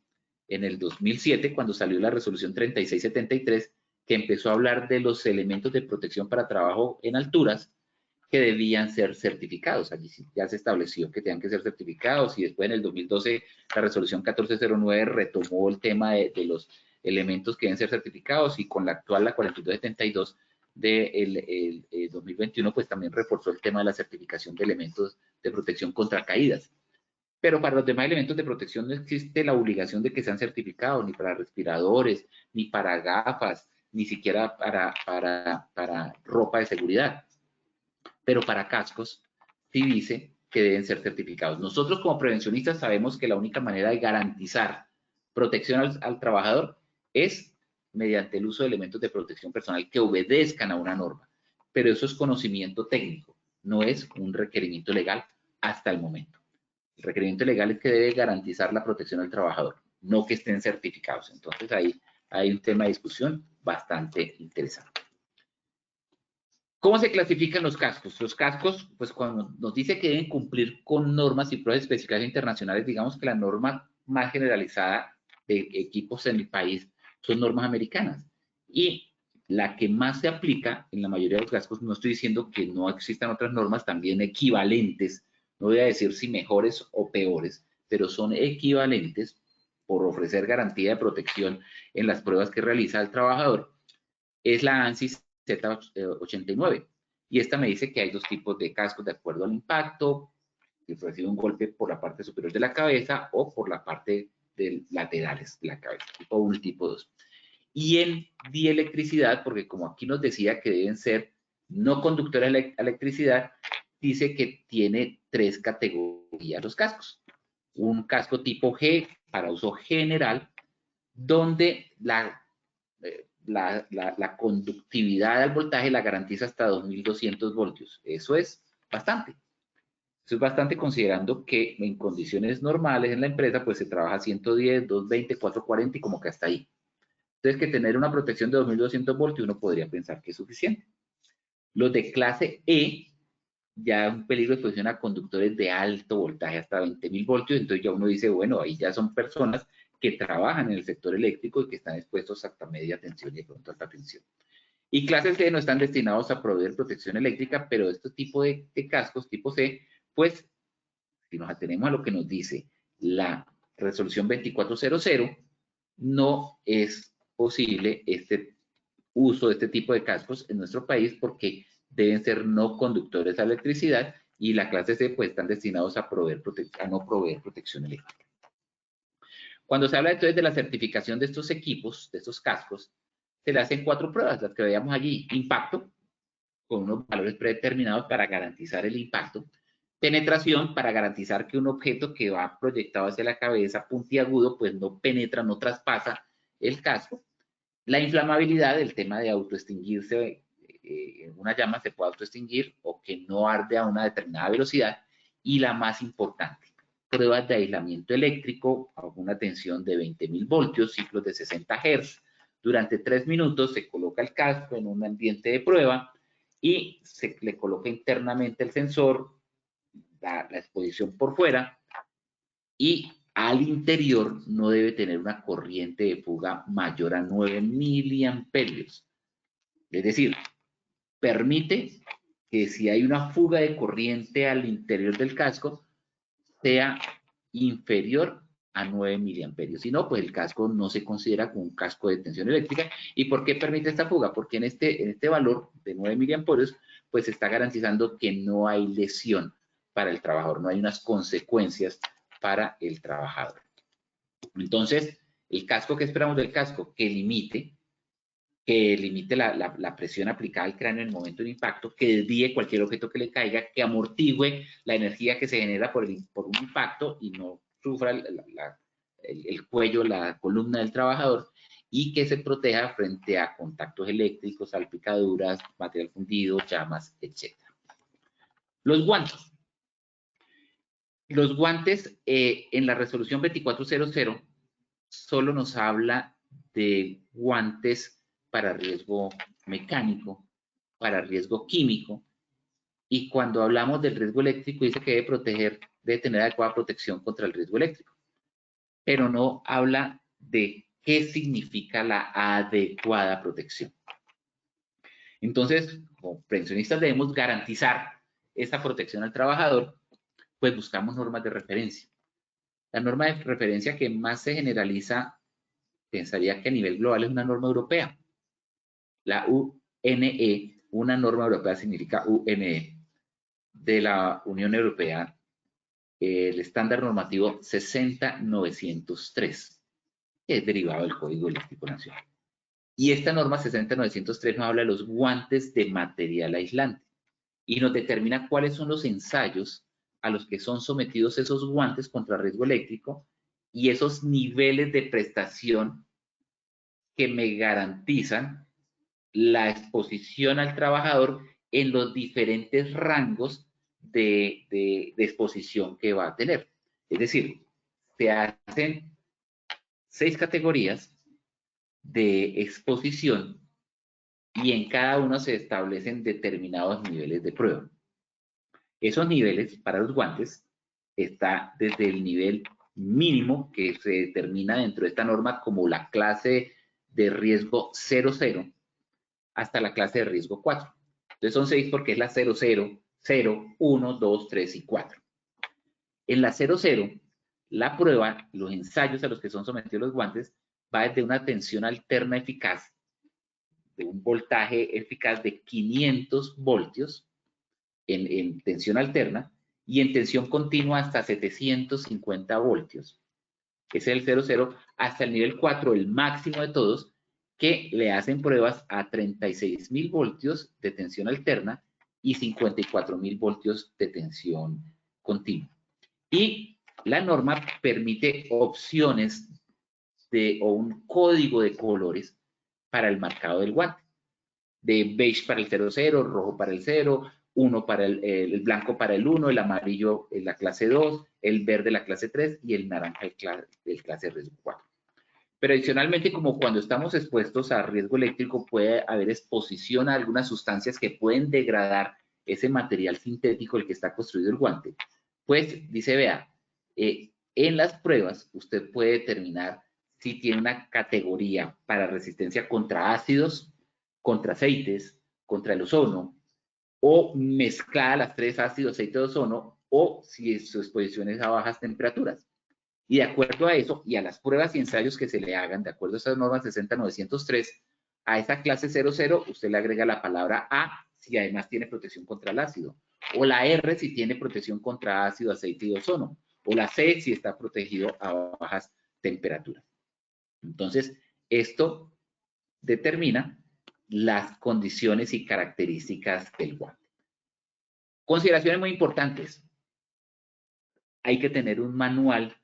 en el 2007, cuando salió la resolución 3673, que empezó a hablar de los elementos de protección para trabajo en alturas, que debían ser certificados. Allí ya se estableció que tenían que ser certificados y después en el 2012 la resolución 1409 retomó el tema de los elementos que deben ser certificados y con la actual, la 4272 del 2021, pues también reforzó el tema de la certificación de elementos de protección contra caídas. Pero para los demás elementos de protección no existe la obligación de que sean certificados, ni para respiradores, ni para gafas, ni siquiera para ropa de seguridad. Pero para cascos sí dice que deben ser certificados. Nosotros como prevencionistas sabemos que la única manera de garantizar protección al trabajador es mediante el uso de elementos de protección personal que obedezcan a una norma. Pero eso es conocimiento técnico, no es un requerimiento legal hasta el momento. El requerimiento legal es que debe garantizar la protección al trabajador, no que estén certificados. Entonces ahí hay un tema de discusión bastante interesante. ¿Cómo se clasifican los cascos? Los cascos, pues cuando nos dice que deben cumplir con normas y pruebas específicas internacionales, digamos que la norma más generalizada de equipos en el país son normas americanas. Y la que más se aplica en la mayoría de los cascos, no estoy diciendo que no existan otras normas también equivalentes, no voy a decir si mejores o peores, pero son equivalentes por ofrecer garantía de protección en las pruebas que realiza el trabajador, es la ANSI Z89. Y esta me dice que hay dos tipos de cascos de acuerdo al impacto, que recibe un golpe por la parte superior de la cabeza o por la parte de laterales de la cabeza, tipo 1 y tipo 2. Y en dielectricidad, porque como aquí nos decía que deben ser no conductores a electricidad, dice que tiene 3 categorías los cascos. Un casco tipo G para uso general, donde la conductividad al voltaje la garantiza hasta 2200 voltios. Eso es bastante. Eso es bastante considerando que en condiciones normales en la empresa pues se trabaja 110, 220, 440 y como que hasta ahí. Entonces que tener una protección de 2200 voltios uno podría pensar que es suficiente. Los de clase E ya un peligro de exposición a conductores de alto voltaje hasta 20.000 voltios, entonces ya uno dice, bueno, ahí ya son personas que trabajan en el sector eléctrico y que están expuestos hasta media tensión y de pronto alta tensión. Y clases C no están destinados a proveer protección eléctrica, pero este tipo de cascos tipo C, pues, si nos atenemos a lo que nos dice la resolución 2400, no es posible este uso de este tipo de cascos en nuestro país porque deben ser no conductores a electricidad y la clase C pues están destinados a no proveer protección eléctrica. Cuando se habla entonces de la certificación de estos equipos, de estos cascos, se le hacen 4 pruebas, las que veíamos allí. Impacto, con unos valores predeterminados para garantizar el impacto. Penetración, para garantizar que un objeto que va proyectado hacia la cabeza puntiagudo, pues no penetra, no traspasa el casco. La inflamabilidad, el tema de autoextinguirse, una llama se puede autoextinguir o que no arde a una determinada velocidad. Y la más importante, pruebas de aislamiento eléctrico a una tensión de 20.000 voltios, ciclos de 60 Hz. Durante 3 minutos se coloca el casco en un ambiente de prueba y se le coloca internamente el sensor, la exposición por fuera y al interior no debe tener una corriente de fuga mayor a 9 miliamperios. Es decir, permite que si hay una fuga de corriente al interior del casco, sea inferior a 9 miliamperios. Si no, pues el casco no se considera como un casco de tensión eléctrica. ¿Y por qué permite esta fuga? Porque en este valor de 9 miliamperios, pues se está garantizando que no hay lesión para el trabajador, no hay unas consecuencias para el trabajador. Entonces, el casco, ¿qué esperamos del casco? Que limite la presión aplicada al cráneo en el momento del impacto, que desvíe cualquier objeto que le caiga, que amortigüe la energía que se genera por un impacto y no sufra el cuello, la columna del trabajador, y que se proteja frente a contactos eléctricos, salpicaduras, material fundido, llamas, etc. Los guantes. Los guantes en la resolución 2400 solo nos habla de guantes para riesgo mecánico, para riesgo químico, y cuando hablamos del riesgo eléctrico dice que debe tener adecuada protección contra el riesgo eléctrico, pero no habla de qué significa la adecuada protección. Entonces, como prevencionistas debemos garantizar esa protección al trabajador, pues buscamos normas de referencia. La norma de referencia que más se generaliza, pensaría que a nivel global es una norma europea. La UNE, una norma europea significa UNE, de la Unión Europea, el estándar normativo 60903, que es derivado del Código Eléctrico Nacional. Y esta norma 60903 nos habla de los guantes de material aislante y nos determina cuáles son los ensayos a los que son sometidos esos guantes contra riesgo eléctrico y esos niveles de prestación que me garantizan la exposición al trabajador en los diferentes rangos de exposición que va a tener. Es decir, se hacen 6 categorías de exposición y en cada uno se establecen determinados niveles de prueba. Esos niveles para los guantes está desde el nivel mínimo que se determina dentro de esta norma como la clase de riesgo 00 hasta la clase de riesgo 4. Entonces son 6 porque es la 00, 0, 1, 2, 3 y 4. En la 00, la prueba, los ensayos a los que son sometidos los guantes, va desde una tensión alterna eficaz, de un voltaje eficaz de 500 voltios en tensión alterna y en tensión continua hasta 750 voltios. Ese es el 00 hasta el nivel 4, el máximo de todos, que le hacen pruebas a 36.000 voltios de tensión alterna y 54.000 voltios de tensión continua. Y la norma permite opciones o un código de colores para el marcado del guante. De beige para el 00, rojo para el 0, 1 para el blanco para el 1, el amarillo en la clase 2, el verde la clase 3 y el naranja el clase riesgo 4. Pero adicionalmente, como cuando estamos expuestos a riesgo eléctrico, puede haber exposición a algunas sustancias que pueden degradar ese material sintético del que está construido el guante. Pues, dice, vea, en las pruebas usted puede determinar si tiene una categoría para resistencia contra ácidos, contra aceites, contra el ozono, o mezclada las 3 ácidos, aceite de ozono, o si su exposición es a bajas temperaturas. Y de acuerdo a eso, y a las pruebas y ensayos que se le hagan, de acuerdo a esas normas 60903, a esa clase 00, usted le agrega la palabra A si además tiene protección contra el ácido, o la R si tiene protección contra ácido, aceite y ozono, o la C si está protegido a bajas temperaturas. Entonces, esto determina las condiciones y características del guante. Consideraciones muy importantes. Hay que tener un manual,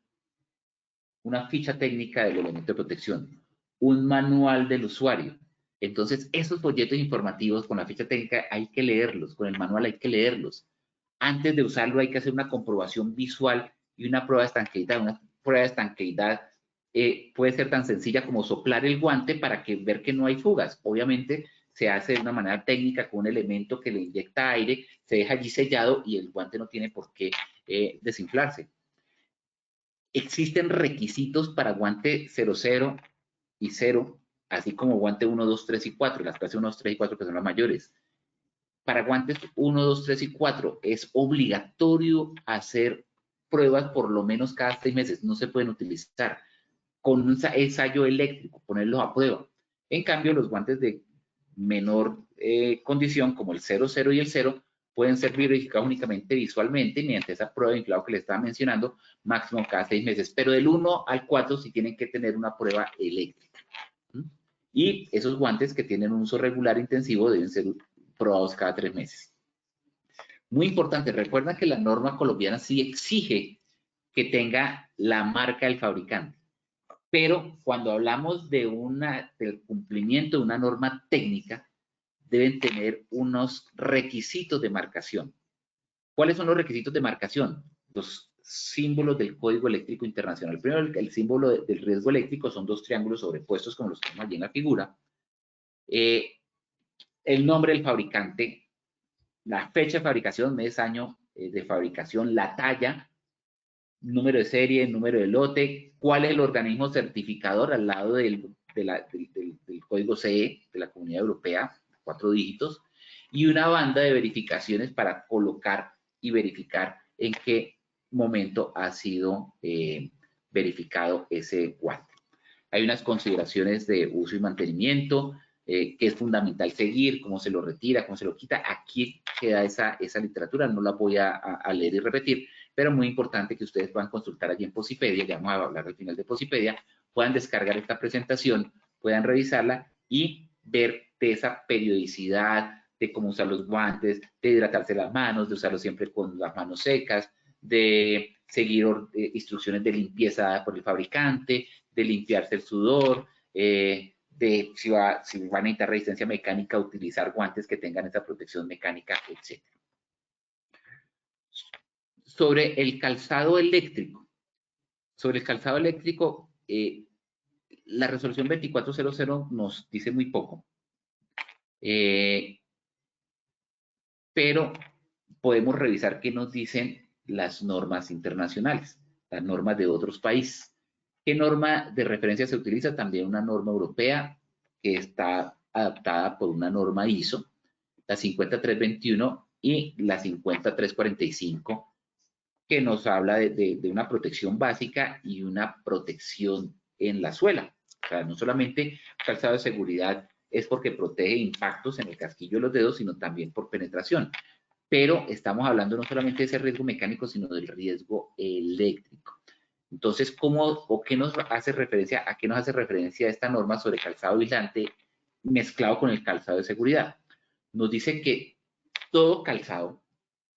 una ficha técnica del elemento de protección, un manual del usuario. Entonces, esos folletos informativos con la ficha técnica hay que leerlos, con el manual hay que leerlos. Antes de usarlo hay que hacer una comprobación visual y una prueba de estanqueidad. Una prueba de estanqueidad puede ser tan sencilla como soplar el guante para ver que no hay fugas. Obviamente se hace de una manera técnica con un elemento que le inyecta aire, se deja allí sellado y el guante no tiene por qué desinflarse. Existen requisitos para guante 00 y 0, así como guante 1, 2, 3 y 4, las clases 1, 2, 3 y 4 que son las mayores. Para guantes 1, 2, 3 y 4 es obligatorio hacer pruebas por lo menos cada 6 meses, no se pueden utilizar con un ensayo eléctrico, ponerlos a prueba. En cambio, los guantes de menor condición, como el 00 y el 0, pueden ser verificados únicamente visualmente mediante esa prueba de inflado que le estaba mencionando, máximo cada 6 meses. Pero del 1 al 4 sí tienen que tener una prueba eléctrica. Y esos guantes que tienen un uso regular intensivo deben ser probados cada 3 meses. Muy importante, recuerda que la norma colombiana sí exige que tenga la marca del fabricante. Pero cuando hablamos del cumplimiento de una norma técnica, deben tener unos requisitos de marcación. ¿Cuáles son los requisitos de marcación? Los símbolos del Código Eléctrico Internacional. Primero, el símbolo del riesgo eléctrico son 2 triángulos sobrepuestos como los que vemos allí en la figura. El nombre del fabricante, la fecha de fabricación, mes, año de fabricación, la talla, número de serie, número de lote, cuál es el organismo certificador al lado del código CE de la Comunidad Europea, 4 dígitos, y una banda de verificaciones para colocar y verificar en qué momento ha sido verificado ese guante. Hay unas consideraciones de uso y mantenimiento, que es fundamental seguir, cómo se lo retira, cómo se lo quita. Aquí queda esa literatura, no la voy a leer y repetir, pero muy importante que ustedes puedan consultar allí en Posipedia, ya vamos a hablar al final de Posipedia, puedan descargar esta presentación, puedan revisarla y ver de esa periodicidad, de cómo usar los guantes, de hidratarse las manos, de usarlos siempre con las manos secas, de seguir instrucciones de limpieza por el fabricante, de limpiarse el sudor, de si van a necesitar resistencia mecánica, utilizar guantes que tengan esa protección mecánica, etc. Sobre el calzado eléctrico. Sobre el calzado eléctrico, la resolución 2400 nos dice muy poco, pero podemos revisar qué nos dicen las normas internacionales, las normas de otros países. ¿Qué norma de referencia se utiliza? También una norma europea que está adaptada por una norma ISO, la 50321 y la 50345, que nos habla de una protección básica y una protección en la suela. O sea, no solamente calzado de seguridad es porque protege impactos en el casquillo de los dedos, sino también por penetración. Pero estamos hablando no solamente de ese riesgo mecánico, sino del riesgo eléctrico. Entonces, ¿a qué nos hace referencia esta norma sobre calzado aislante mezclado con el calzado de seguridad? Nos dice que todo calzado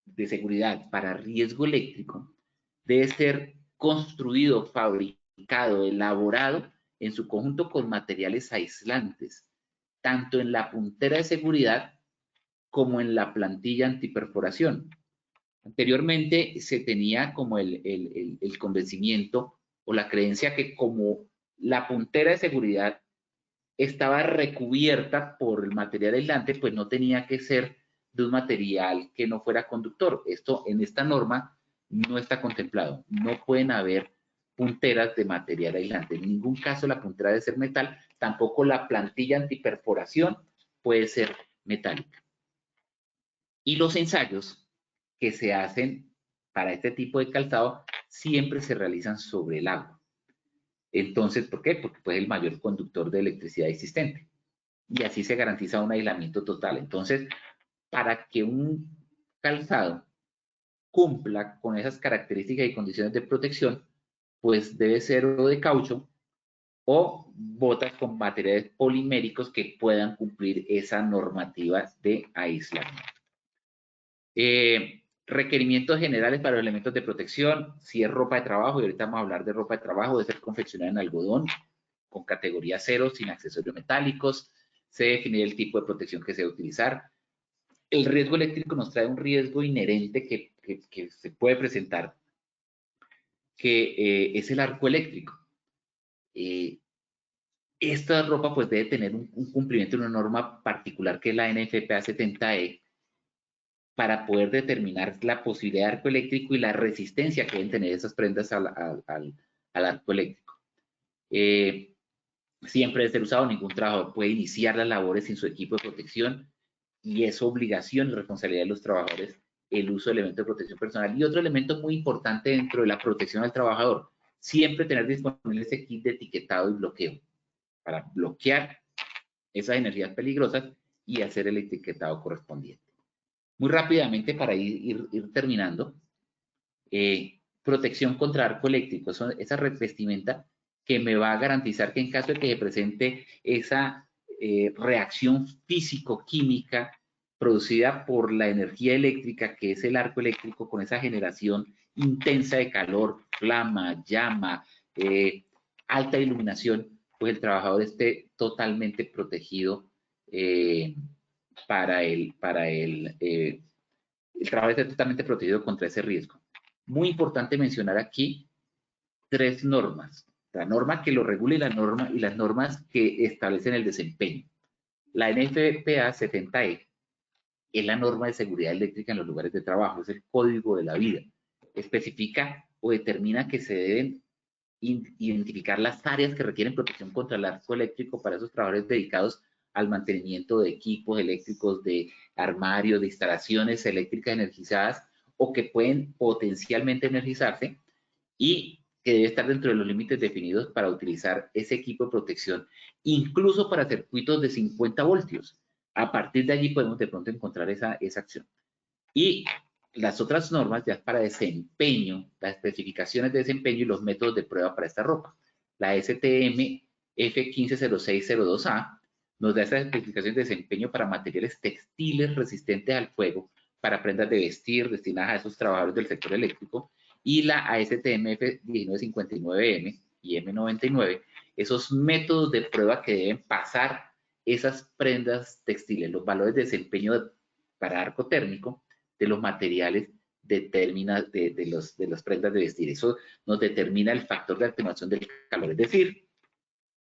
de seguridad para riesgo eléctrico debe ser construido, fabricado, elaborado en su conjunto con materiales aislantes, tanto en la puntera de seguridad como en la plantilla antiperforación. Anteriormente se tenía como el convencimiento o la creencia que como la puntera de seguridad estaba recubierta por el material aislante, pues no tenía que ser de un material que no fuera conductor. Esto en esta norma no está contemplado. No pueden haber punteras de material aislante. En ningún caso la puntera debe ser metal, tampoco la plantilla antiperforación puede ser metálica. Y los ensayos que se hacen para este tipo de calzado siempre se realizan sobre el agua. Entonces, ¿por qué? Porque pues, es el mayor conductor de electricidad existente. Y así se garantiza un aislamiento total. Entonces, para que un calzado cumpla con esas características y condiciones de protección, pues debe ser o de caucho o botas con materiales poliméricos que puedan cumplir esa normativa de aislamiento. Requerimientos generales para los elementos de protección, si es ropa de trabajo, y ahorita vamos a hablar de ropa de trabajo, debe ser confeccionada en algodón, con categoría 0, sin accesorios metálicos, se define el tipo de protección que se debe utilizar. El riesgo eléctrico nos trae un riesgo inherente que se puede presentar, que es el arco eléctrico. Esta ropa pues debe tener un cumplimiento de una norma particular que es la NFPA 70E, para poder determinar la posibilidad de arco eléctrico y la resistencia que deben tener esas prendas al arco eléctrico. Siempre debe ser usado, ningún trabajador puede iniciar las labores sin su equipo de protección y es obligación y responsabilidad de los trabajadores el uso de elementos de protección personal. Y otro elemento muy importante dentro de la protección al trabajador, siempre tener disponible ese kit de etiquetado y bloqueo para bloquear esas energías peligrosas y hacer el etiquetado correspondiente. Muy rápidamente para ir terminando, protección contra arco eléctrico, esa revestimenta que me va a garantizar que en caso de que se presente esa reacción físico-química producida por la energía eléctrica, que es el arco eléctrico, con esa generación intensa de calor, flama, llama, alta iluminación, pues el trabajador esté totalmente protegido para el trabajador esté totalmente protegido contra ese riesgo. Muy importante mencionar aquí 3 normas. La norma que lo regula y las normas que establecen el desempeño. La NFPA 70E es la norma de seguridad eléctrica en los lugares de trabajo, es el código de la vida. Especifica o determina que se deben identificar las áreas que requieren protección contra el arco eléctrico para esos trabajadores dedicados al mantenimiento de equipos eléctricos, de armarios, de instalaciones eléctricas energizadas o que pueden potencialmente energizarse y que debe estar dentro de los límites definidos para utilizar ese equipo de protección, incluso para circuitos de 50 voltios. A partir de allí podemos de pronto encontrar esa acción. Y las otras normas ya para desempeño, las especificaciones de desempeño y los métodos de prueba para esta ropa. La STM F150602A nos da esas especificaciones de desempeño para materiales textiles resistentes al fuego, para prendas de vestir destinadas a esos trabajadores del sector eléctrico, y la ASTM F1959M y M99, esos métodos de prueba que deben pasar esas prendas textiles, los valores de desempeño para arco térmico de los materiales de las prendas de vestir. Eso nos determina el factor de atenuación del calor, es decir,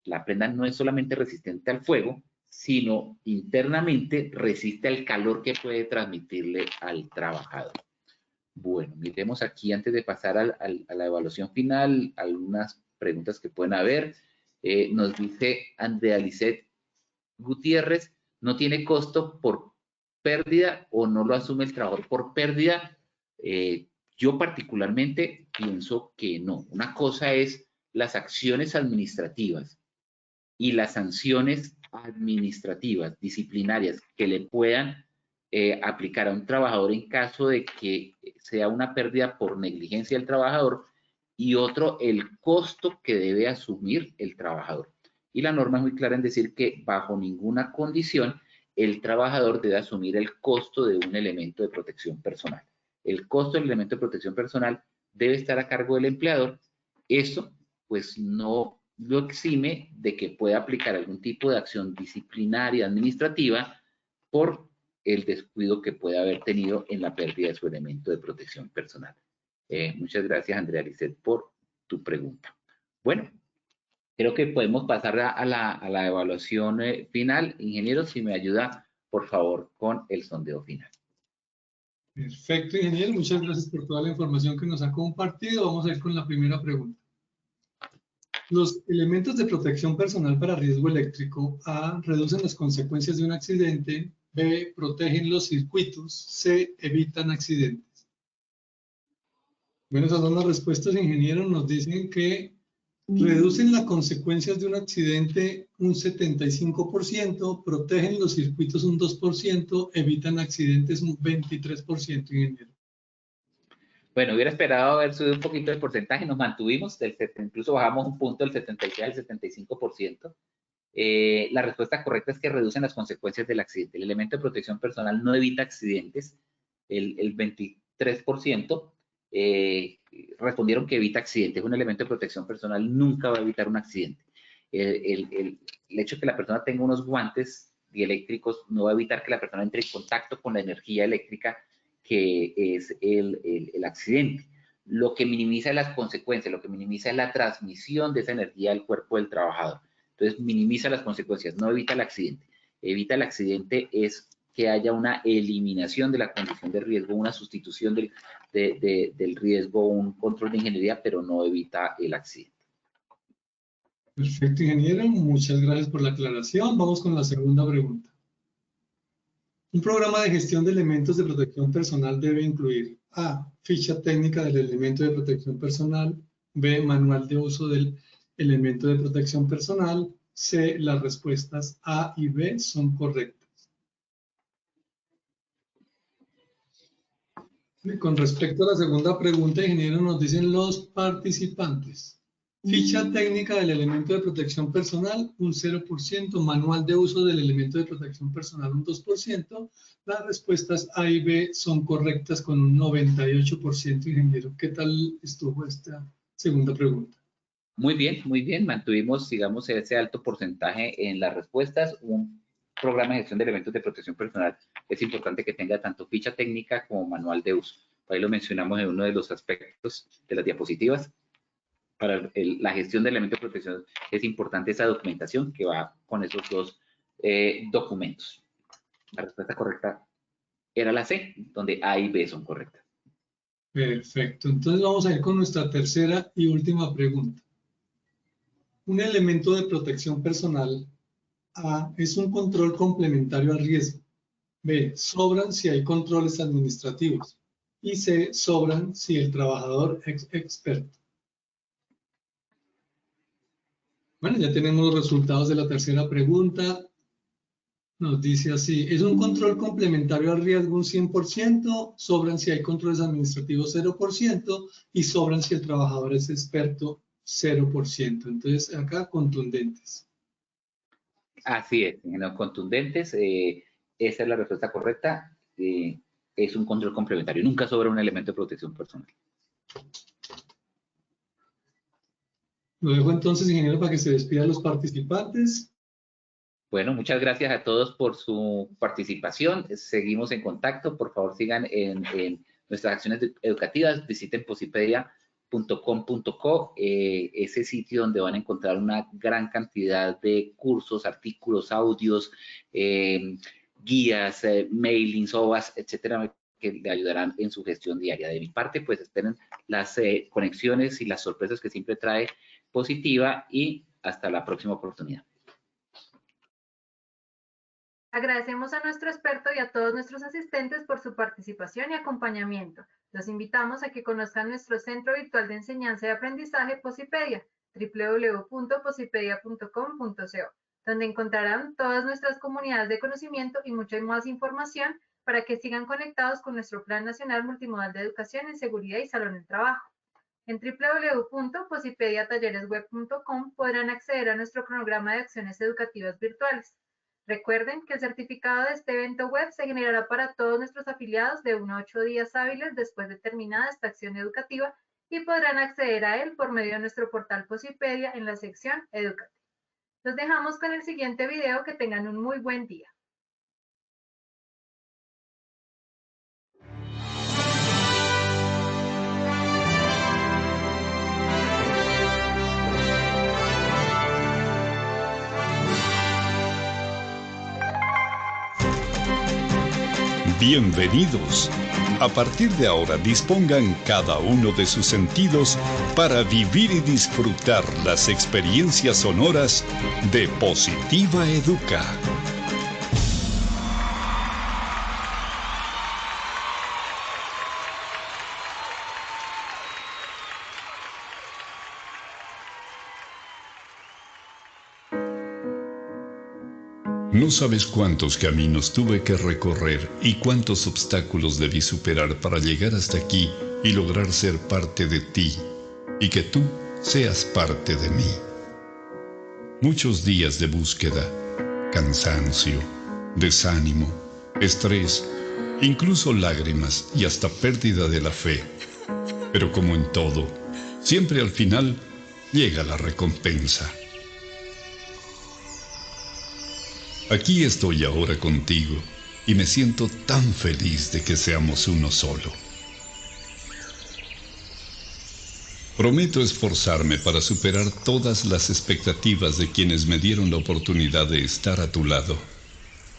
la prenda no es solamente resistente al fuego, sino internamente resiste al calor que puede transmitirle al trabajador. Bueno, miremos aquí antes de pasar a la evaluación final, algunas preguntas que pueden haber. Nos dice Andrea Lisset Gutiérrez, ¿no tiene costo por pérdida o no lo asume el trabajador por pérdida? Yo particularmente pienso que no. Una cosa es las acciones administrativas y las sanciones administrativas, disciplinarias, que le puedan aplicar a un trabajador en caso de que sea una pérdida por negligencia del trabajador, y otro, el costo que debe asumir el trabajador. Y la norma es muy clara en decir que bajo ninguna condición el trabajador debe asumir el costo de un elemento de protección personal. El costo del elemento de protección personal debe estar a cargo del empleador. Eso, pues, no lo exime de que pueda aplicar algún tipo de acción disciplinaria administrativa por el descuido que pueda haber tenido en la pérdida de su elemento de protección personal. Muchas gracias, Andrea Lisset, por tu pregunta. Bueno, creo que podemos pasar a la evaluación final. Ingeniero, si me ayuda, por favor, con el sondeo final. Perfecto, ingeniero. Muchas gracias por toda la información que nos ha compartido. Vamos a ir con la primera pregunta. Los elementos de protección personal para riesgo eléctrico: A, reducen las consecuencias de un accidente; B, protegen los circuitos; C, evitan accidentes. Bueno, esas son las respuestas, ingeniero. Nos dicen que reducen las consecuencias de un accidente un 75%, protegen los circuitos un 2%, evitan accidentes un 23%, ingeniero. Bueno, hubiera esperado haber subido un poquito el porcentaje, nos mantuvimos, incluso bajamos un punto del 76 al 75%. La respuesta correcta es que reducen las consecuencias del accidente. El elemento de protección personal no evita accidentes. El 23% respondieron que evita accidentes. Un elemento de protección personal nunca va a evitar un accidente. El hecho de que la persona tenga unos guantes dieléctricos no va a evitar que la persona entre en contacto con la energía eléctrica que es el accidente. Lo que minimiza las consecuencias, lo que minimiza es la transmisión de esa energía al cuerpo del trabajador. Entonces, minimiza las consecuencias, no evita el accidente. Evita el accidente es que haya una eliminación de la condición de riesgo, una sustitución del riesgo, un control de ingeniería, pero no evita el accidente. Perfecto, ingeniero. Muchas gracias por la aclaración. Vamos con la segunda pregunta. Un programa de gestión de elementos de protección personal debe incluir: A, ficha técnica del elemento de protección personal; B, manual de uso del elemento de protección personal; C, las respuestas A y B son correctas. Con respecto a la segunda pregunta, ingeniero, nos dicen los participantes: ficha técnica del elemento de protección personal, un 0%, manual de uso del elemento de protección personal, un 2%. Las respuestas A y B son correctas con un 98%, ingeniero. ¿Qué tal estuvo esta segunda pregunta? Muy bien. Mantuvimos, digamos, ese alto porcentaje en las respuestas. Un programa de gestión de elementos de protección personal es importante que tenga tanto ficha técnica como manual de uso. Por ahí lo mencionamos en uno de los aspectos de las diapositivas. Para la gestión de elementos de protección es importante esa documentación que va con esos dos documentos. La respuesta correcta era la C, donde A y B son correctas. Perfecto. Entonces vamos a ir con nuestra tercera y última pregunta. Un elemento de protección personal A, es un control complementario al riesgo. B, sobran si hay controles administrativos. Y C, sobran si el trabajador es experto. Bueno, ya tenemos los resultados de la tercera pregunta. Nos dice así, es un control complementario al riesgo un 100%, sobran si hay controles administrativos 0% y sobran si el trabajador es experto 0%. Entonces, acá contundentes. Así es, en los contundentes, esa es la respuesta correcta. Es un control complementario, nunca sobra un elemento de protección personal. Lo dejo entonces, ingeniero, para que se despidan los participantes. Bueno, muchas gracias a todos por su participación. Seguimos en contacto. Por favor, sigan en nuestras acciones educativas. Visiten posipedia.com.co, ese sitio donde van a encontrar una gran cantidad de cursos, artículos, audios, guías, mailings, OVAs, etcétera, que le ayudarán en su gestión diaria. De mi parte, pues esperen las conexiones y las sorpresas que siempre trae Positiva y hasta la próxima oportunidad. Agradecemos a nuestro experto y a todos nuestros asistentes por su participación y acompañamiento. Los invitamos a que conozcan nuestro Centro Virtual de Enseñanza y Aprendizaje Posipedia, www.posipedia.com.co, donde encontrarán todas nuestras comunidades de conocimiento y mucha más información para que sigan conectados con nuestro Plan Nacional Multimodal de Educación en Seguridad y Salud en el Trabajo. En www.posipediatalleresweb.com podrán acceder a nuestro cronograma de acciones educativas virtuales. Recuerden que el certificado de este evento web se generará para todos nuestros afiliados de 1 a 8 días hábiles después de terminada esta acción educativa y podrán acceder a él por medio de nuestro portal Posipedia en la sección Educativa. Los dejamos con el siguiente video. Que tengan un muy buen día. Bienvenidos. A partir de ahora dispongan cada uno de sus sentidos para vivir y disfrutar las experiencias sonoras de Positiva Educa. No sabes cuántos caminos tuve que recorrer y cuántos obstáculos debí superar para llegar hasta aquí y lograr ser parte de ti y que tú seas parte de mí. Muchos días de búsqueda, cansancio, desánimo, estrés, incluso lágrimas y hasta pérdida de la fe. Pero como en todo, siempre al final llega la recompensa. Aquí estoy ahora contigo y me siento tan feliz de que seamos uno solo. Prometo esforzarme para superar todas las expectativas de quienes me dieron la oportunidad de estar a tu lado.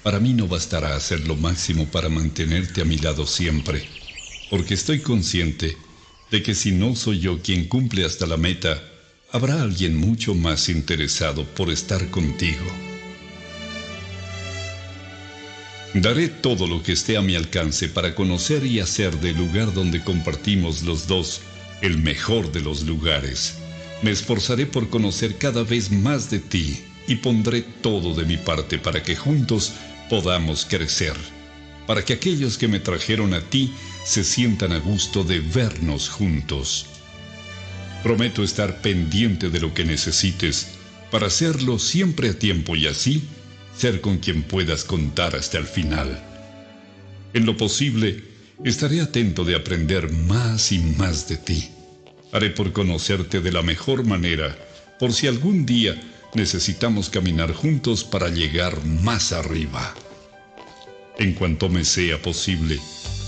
Para mí no bastará hacer lo máximo para mantenerte a mi lado siempre, porque estoy consciente de que si no soy yo quien cumple hasta la meta, habrá alguien mucho más interesado por estar contigo. Daré todo lo que esté a mi alcance para conocer y hacer del lugar donde compartimos los dos el mejor de los lugares. Me esforzaré por conocer cada vez más de ti y pondré todo de mi parte para que juntos podamos crecer, para que aquellos que me trajeron a ti se sientan a gusto de vernos juntos. Prometo estar pendiente de lo que necesites para hacerlo siempre a tiempo y así ser con quien puedas contar hasta el final. En lo posible, estaré atento de aprender más y más de ti. Haré por conocerte de la mejor manera, por si algún día necesitamos caminar juntos para llegar más arriba. En cuanto me sea posible,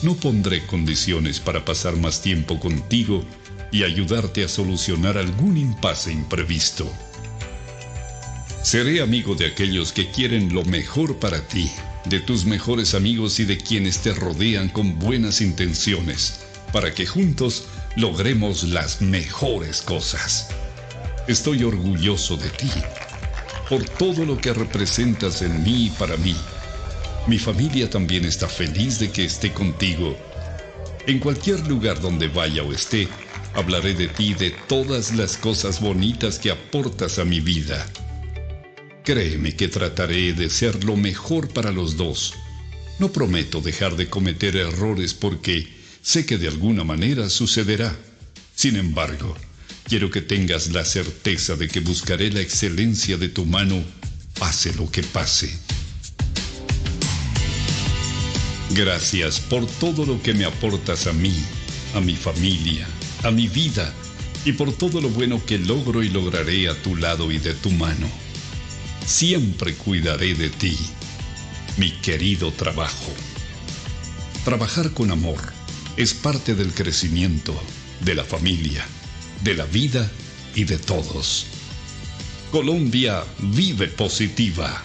no pondré condiciones para pasar más tiempo contigo y ayudarte a solucionar algún impasse imprevisto. Seré amigo de aquellos que quieren lo mejor para ti, de tus mejores amigos y de quienes te rodean con buenas intenciones, para que juntos logremos las mejores cosas. Estoy orgulloso de ti. por todo lo que representas en mí y para mí. Mi familia también está feliz de que esté contigo. En cualquier lugar donde vaya o esté, hablaré de ti y de todas las cosas bonitas que aportas a mi vida. Créeme que trataré de ser lo mejor para los dos. No prometo dejar de cometer errores porque sé que de alguna manera sucederá. Sin embargo, quiero que tengas la certeza de que buscaré la excelencia de tu mano, pase lo que pase. Gracias por todo lo que me aportas a mí, a mi familia, a mi vida y por todo lo bueno que logro y lograré a tu lado y de tu mano. Siempre cuidaré de ti, mi querido trabajo. Trabajar con amor es parte del crecimiento, de la familia, de la vida y de todos. Colombia vive positiva.